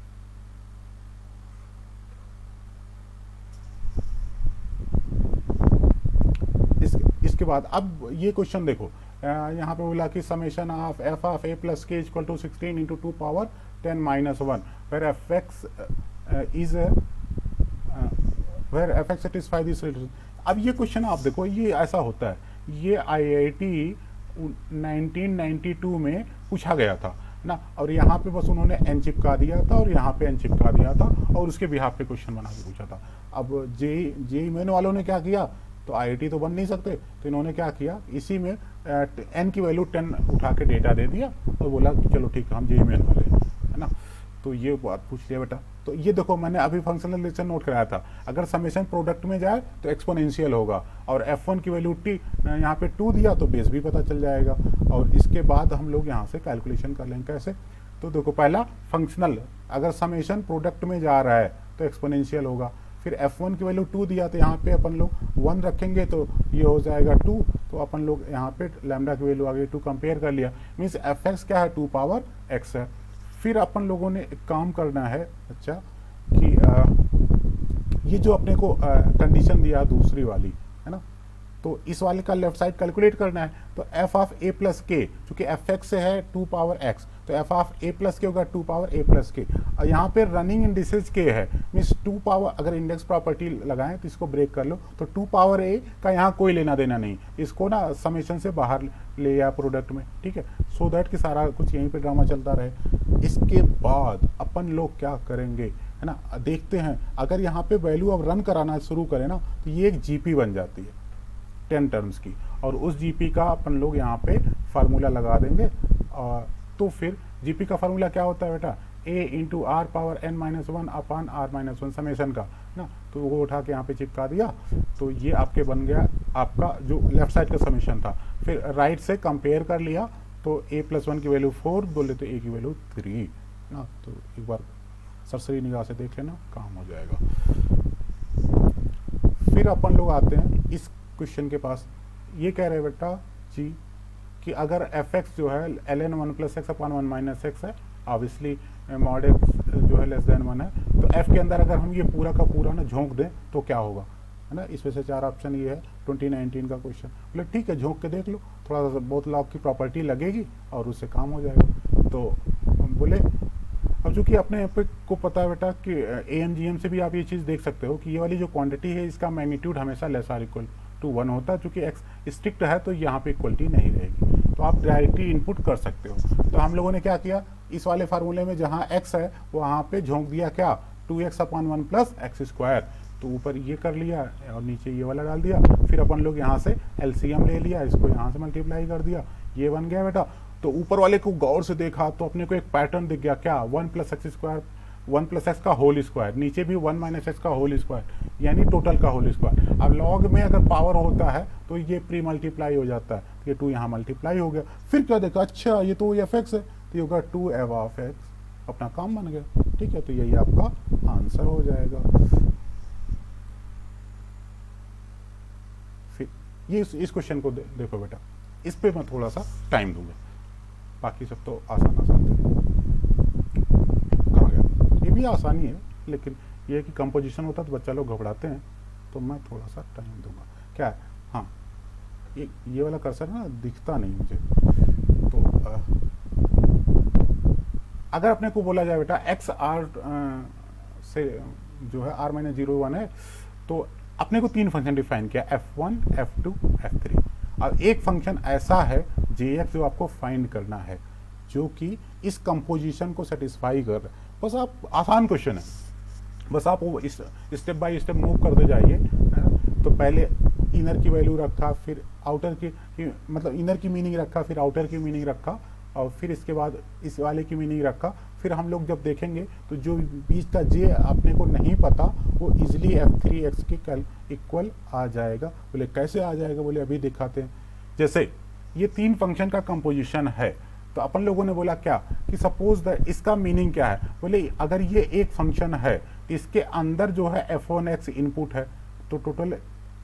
इसके बाद अब ये क्वेश्चन देखो, यहाँ पे बोला कि summation of f of a plus k equal to 16 into 2 power 10 minus 1 where f x satisfy this relation. अब ये क्वेश्चन आप देखो, ये ऐसा होता है, ये IIT 1992 में पूछा गया था ना, और यहाँ पे बस उन्होंने n चिपका दिया था और यहाँ पे n चिपका दिया था और उसके बिहाफ पे क्वेश्चन बना के पूछा था। अब JEE मेन वालों ने क्या किया, तो IIT तो बन नहीं सकते, तो इन्होंने क्या किया, इसी में n की वैल्यू 10 उठा के डेटा दे दिया और बोला कि चलो ठीक है हम JEE मेन वाले हैं, है ना। तो ये बात पूछ लिया बेटा। तो ये देखो मैंने अभी फंक्शनल रिलेशन नोट कराया था, अगर समेशन प्रोडक्ट में जाए तो एक्सपोनेंशियल होगा, और f1 की वैल्यू t यहाँ पे 2 दिया तो बेस भी पता चल जाएगा, और इसके बाद हम लोग यहाँ से कैलकुलेशन कर लेंगे कैसे। तो देखो पहला फंक्शनल, अगर समेशन प्रोडक्ट में जा रहा है तो एक्सपोनेंशियल होगा, फिर f1 की वैल्यू 2 दिया तो यहाँ पे अपन लोग 1 रखेंगे तो ये हो जाएगा 2, तो अपन लोग यहाँ पे लैम्डा की वैल्यू आ गई 2, कंपेयर कर लिया, मीन्स fx क्या है 2 पावर x है। फिर अपन लोगों ने एक काम करना है अच्छा कि ये जो अपने को कंडीशन दिया दूसरी वाली, है ना, तो इस वाले का लेफ्ट साइड कैलकुलेट करना है। तो f ऑफ a प्लस के, चूंकि fx से है 2 पावर x, तो एफ ऑफ ए प्लस के होगा 2 पावर ए प्लस के। और यहाँ पे रनिंग इंडिसेज के है, मीन्स 2 पावर, अगर इंडेक्स प्रॉपर्टी लगाएं तो इसको ब्रेक कर लो, तो 2 पावर ए का यहाँ कोई लेना देना नहीं, इसको ना समेशन से बाहर ले आया प्रोडक्ट में, ठीक है, सो दैट कि सारा कुछ यहीं पे ड्रामा चलता रहे। इसके बाद अपन लोग क्या करेंगे, है ना, देखते हैं, अगर यहाँ पे वैल्यू अब रन कराना शुरू करें ना, तो ये एक जीपी बन जाती है 10 टर्म्स की, और उस जीपी का अपन लोग यहाँ पे फार्मूला लगा देंगे। और तो फिर जीपी का फार्मूला क्या होता है बेटा, a into R power n-1 upon r-1 summation का ना, तो वो उठा के यहाँ पे चिपका दिया, तो ये आपके बन गया आपका जो लेफ्ट साइड का समेशन था। फिर राइट से कंपेयर कर लिया, तो a+1 की वैल्यू 4 बोले तो a की वैल्यू 3 ना, तो एक बार सरसरी निगाह से देख लेना, काम हो जाएगा। फिर अपन लोग आते हैं इस क्वेश्चन के पास, ये कह रहे बेटा जी कि अगर एफ एक्स जो है ln 1 प्लस एक्स अपान 1 माइनस एक्स है, ऑब्वियसली मॉड एक्स जो है लेस देन 1 है, तो एफ के अंदर अगर हम ये पूरा का पूरा ना झोंक दें तो क्या होगा, है ना, इसमें से 4 ऑप्शन ये है 2019 का क्वेश्चन। बोले ठीक है, झोंक के देख लो, थोड़ा सा बहुत लॉग की प्रॉपर्टी लगेगी और उससे काम हो जाएगा। तो बोले अब चूंकि अपने को पता है बेटा कि AMGM से भी आप ये चीज़ देख सकते हो कि ये वाली जो क्वांटिटी है इसका मैग्नीट्यूड हमेशा लेस आर इक्वल टू 1 होता है, चूंकि एक्स स्ट्रिक्ट है तो यहाँ पे इक्वलिटी नहीं रहेगी, तो आप डायरेक्टली इनपुट कर सकते हो। तो हम लोगों ने क्या किया, इस वाले फार्मूले में जहाँ x है वहाँ पे झोंक दिया क्या, 2x अपान 1 प्लस एक्स स्क्वायर, तो ऊपर ये कर लिया और नीचे ये वाला डाल दिया। फिर अपन लोग यहाँ से LCM ले लिया, इसको यहाँ से मल्टीप्लाई कर दिया, ये बन गया बेटा। तो ऊपर वाले को गौर से देखा तो अपने को एक पैटर्न दिख गया, क्या, 1 plus x square, 1 plus x का होल स्क्वायर, नीचे भी 1 माइनस एक्स का होल स्क्वायर, यानी टोटल का होल स्क्वायर। अब लॉग में अगर पावर होता है तो ये प्री मल्टीप्लाई हो जाता है, ये 2 यहाँ मल्टीप्लाई हो गया। फिर क्या देखा, अच्छा ये तो एफ एक्स है, तो ये होगा 2 एफ ऑफ एक्स, अपना काम बन गया, ठीक है, तो यही आपका आंसर हो जाएगा। फिर ये इस क्वेश्चन को देखो बेटा, इस पे मैं थोड़ा सा टाइम दूंगा, बाकी सब तो आसान आसान थे। कहाँ गया, ये भी आसानी है, लेकिन ये कि कंपोजिशन होता तो बच्चा लोग घबराते हैं, तो मैं थोड़ा सा टाइम दूंगा। क्या है, हाँ, ये वाला कर्सर ना दिखता नहीं मुझे, तो अगर अपने को बोला जाए बेटा एक्स आर से जो है r-0 है, तो अपने को 3 फंक्शन डिफाइन किया, f1, f2, f3। अब एक फंक्शन ऐसा है jx जो आपको फाइंड करना है, जो कि इस कंपोजिशन को सेटिस्फाई कर रहा है। बस आप, आसान क्वेश्चन है, बस आप वो स्टेप बाय स्टेप मूव करते जाइए, है ना। तो पहले इनर की वैल्यू रखा, फिर आउटर की मतलब इनर की मीनिंग रखा, फिर आउटर की मीनिंग रखा, और फिर इसके बाद इस वाले की मीनिंग रखा। फिर हम लोग जब देखेंगे तो जो बीच का जे अपने को नहीं पता वो इजीली f3x के इक्वल आ जाएगा। बोले कैसे आ जाएगा, बोले अभी दिखाते हैं। जैसे ये 3 फंक्शन का कंपोजिशन है, तो अपन लोगों ने बोला क्या कि सपोज इसका मीनिंग क्या है, बोले अगर ये एक फंक्शन है, इसके अंदर जो है f1x इनपुट है, तो टोटल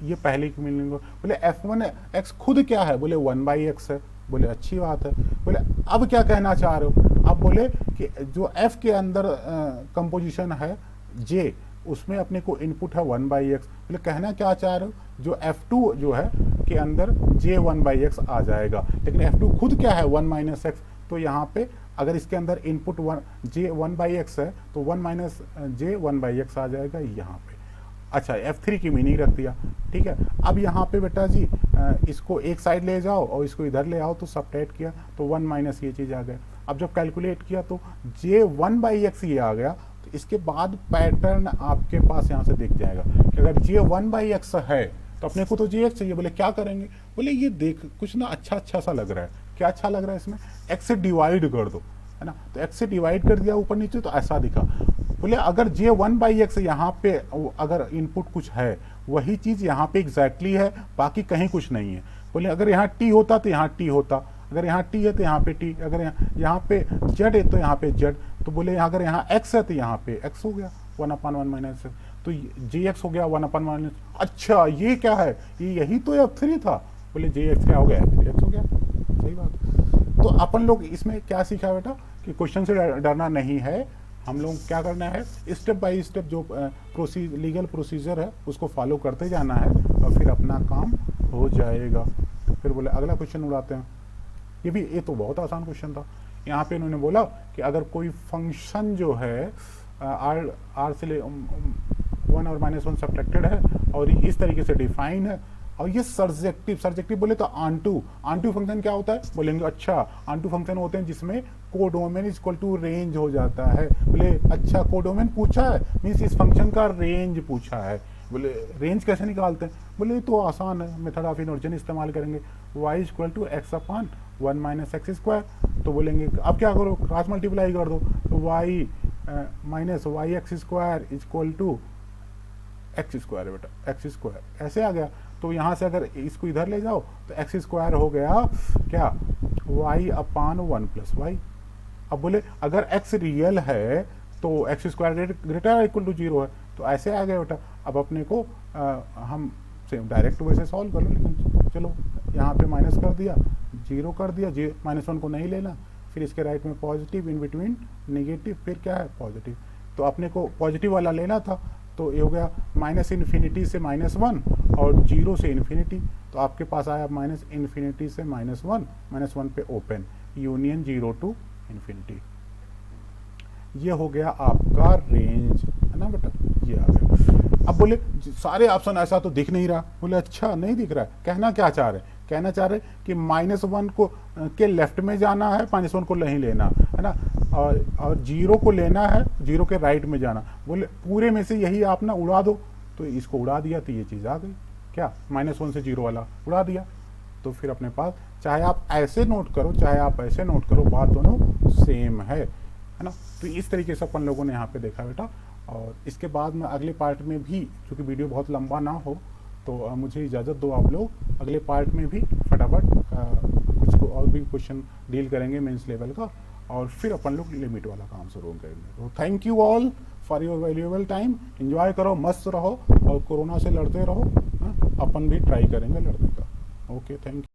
ये पहले की मीनिंग हो। बोले f1x खुद क्या है, बोले 1/x है, बोले अच्छी बात है। बोले अब क्या कहना चाह रहे हो, अब बोले कि जो f के अंदर कंपोजिशन है j, उसमें अपने को इनपुट है 1/x। बोले कहना क्या चाह रहे हो, जो f2 जो है के अंदर j 1/x आ जाएगा, लेकिन f2 खुद क्या है 1 माइनस एक्स, तो यहाँ पे अगर इसके अंदर इनपुट j 1/x है तो 1 - j 1/x आ जाएगा यहाँ पे। अच्छा, f3 की मीनिंग रख दिया, ठीक है। अब यहाँ पे बेटा जी इसको एक साइड ले जाओ और इसको इधर ले आओ, तो सबट्रैक्ट किया तो 1 माइनस ये चीज़ आ गया। अब जब कैलकुलेट किया तो j 1/x ये आ गया, तो इसके बाद पैटर्न आपके पास यहाँ से दिख जाएगा कि अगर j 1/x है तो अपने को तो jx चाहिए। बोले क्या करेंगे, बोले ये देख कुछ ना अच्छा सा लग रहा है। क्या अच्छा लग रहा है, इसमें x से डिवाइड कर दो, है ना। तो x से डिवाइड कर दिया ऊपर नीचे, तो ऐसा दिखा। बोले अगर j 1/x यहाँ पे अगर इनपुट कुछ है, वही चीज़ यहाँ पे एग्जैक्टली है, बाकी कहीं कुछ नहीं है। बोले अगर यहाँ t होता तो यहाँ t होता, अगर यहाँ t है तो यहाँ पे t, अगर यहाँ पे z है तो यहाँ पे z। तो बोले अगर यहाँ x है तो यहाँ पे x हो गया 1/1 माइनस, तो jx हो गया 1/1। अच्छा ये क्या है, ये यही तो f3 था। बोले jx क्या हो गया, f3x हो गया। सही बात। तो अपन लोग इसमें क्या सीखा बेटा कि क्वेश्चन से डरना नहीं है, हम लोग क्या करना है, स्टेप बाय स्टेप जो लीगल प्रोसीजर है उसको फॉलो करते जाना है और फिर अपना काम हो जाएगा। फिर बोले अगला क्वेश्चन उड़ाते हैं। ये तो बहुत आसान क्वेश्चन था। यहाँ पे उन्होंने बोला कि अगर कोई फंक्शन जो है आर से ले 1 और -1 सब्ट्रैक्टेड है और इस तरीके से डिफाइन है और ये सर्जेक्टिव बोले तो आंटू फंक्शन क्या होता है, बोलेंगे अच्छा आंटू फंक्शन होते हैं जिसमें कोडोमेन इक्वल टू रेंज हो जाता है। बोले अच्छा कोडोमेन पूछा है, मीन्स इस फंक्शन का रेंज पूछा है। बोले रेंज कैसे निकालते हैं, बोले तो आसान है, मेथड ऑफ इनवर्जन इस्तेमाल करेंगे, y equal to X upon 1 - x²। तो बोलेंगे अब क्या करो, क्रॉस मल्टीप्लाई कर दो, तो y minus Y X square equal to X square, बेटा एक्स स्क्वायर ऐसे आ गया। तो यहाँ से अगर इसको इधर ले जाओ तो एक्स स्क्वायर हो गया क्या, y अपान 1 + y। अब बोले अगर x रियल है तो X square greater equal to 0 है, तो ऐसे आ गया बेटा। अब अपने को हम सेम डायरेक्ट वैसे सॉल्व कर लो, लेकिन चलो यहाँ पे माइनस कर दिया, 0 कर दिया, -1 को नहीं लेना, फिर इसके राइट में पॉजिटिव, इन बिटवीन नेगेटिव, फिर क्या है पॉजिटिव। तो अपने को पॉजिटिव वाला लेना था, तो ये हो गया -∞ से -1 और 0 से इन्फिनिटी। तो आपके पास आया -∞ से -1 पे ओपन, यूनियन 0 टू इन्फिनिटी। ये हो गया आपका रेंज, है ना बेटा, ये आ गया। अब बोले सारे ऑप्शन ऐसा तो दिख नहीं रहा, बोले अच्छा नहीं दिख रहा है, कहना क्या चाह रहे, कहना चाह रहे कि -1 को के लेफ्ट में जाना है, -1 को नहीं लेना है ना, और 0 को लेना है, 0 के राइट में जाना। बोले पूरे में से यही आप ना उड़ा दो, तो इसको उड़ा दिया तो ये चीज़ आ गई क्या, -1 से 0 वाला उड़ा दिया। तो फिर अपने पास चाहे आप ऐसे नोट करो चाहे आप ऐसे नोट करो, बात दोनों सेम है ना। तो इस तरीके से अपन लोगों ने यहाँ पे देखा बेटा। और इसके बाद में अगले पार्ट में भी, क्योंकि वीडियो बहुत लंबा ना हो तो मुझे इजाज़त दो आप लोग, अगले पार्ट में भी फटाफट कुछ को और भी क्वेश्चन डील करेंगे मेंस लेवल का, और फिर अपन लोग लिमिट वाला काम शुरू करेंगे। तो thank you all for your valuable time, enjoy करो, मस्त रहो और कोरोना से लड़ते रहो, अपन भी ट्राई करेंगे लड़ने का। Okay, thank you.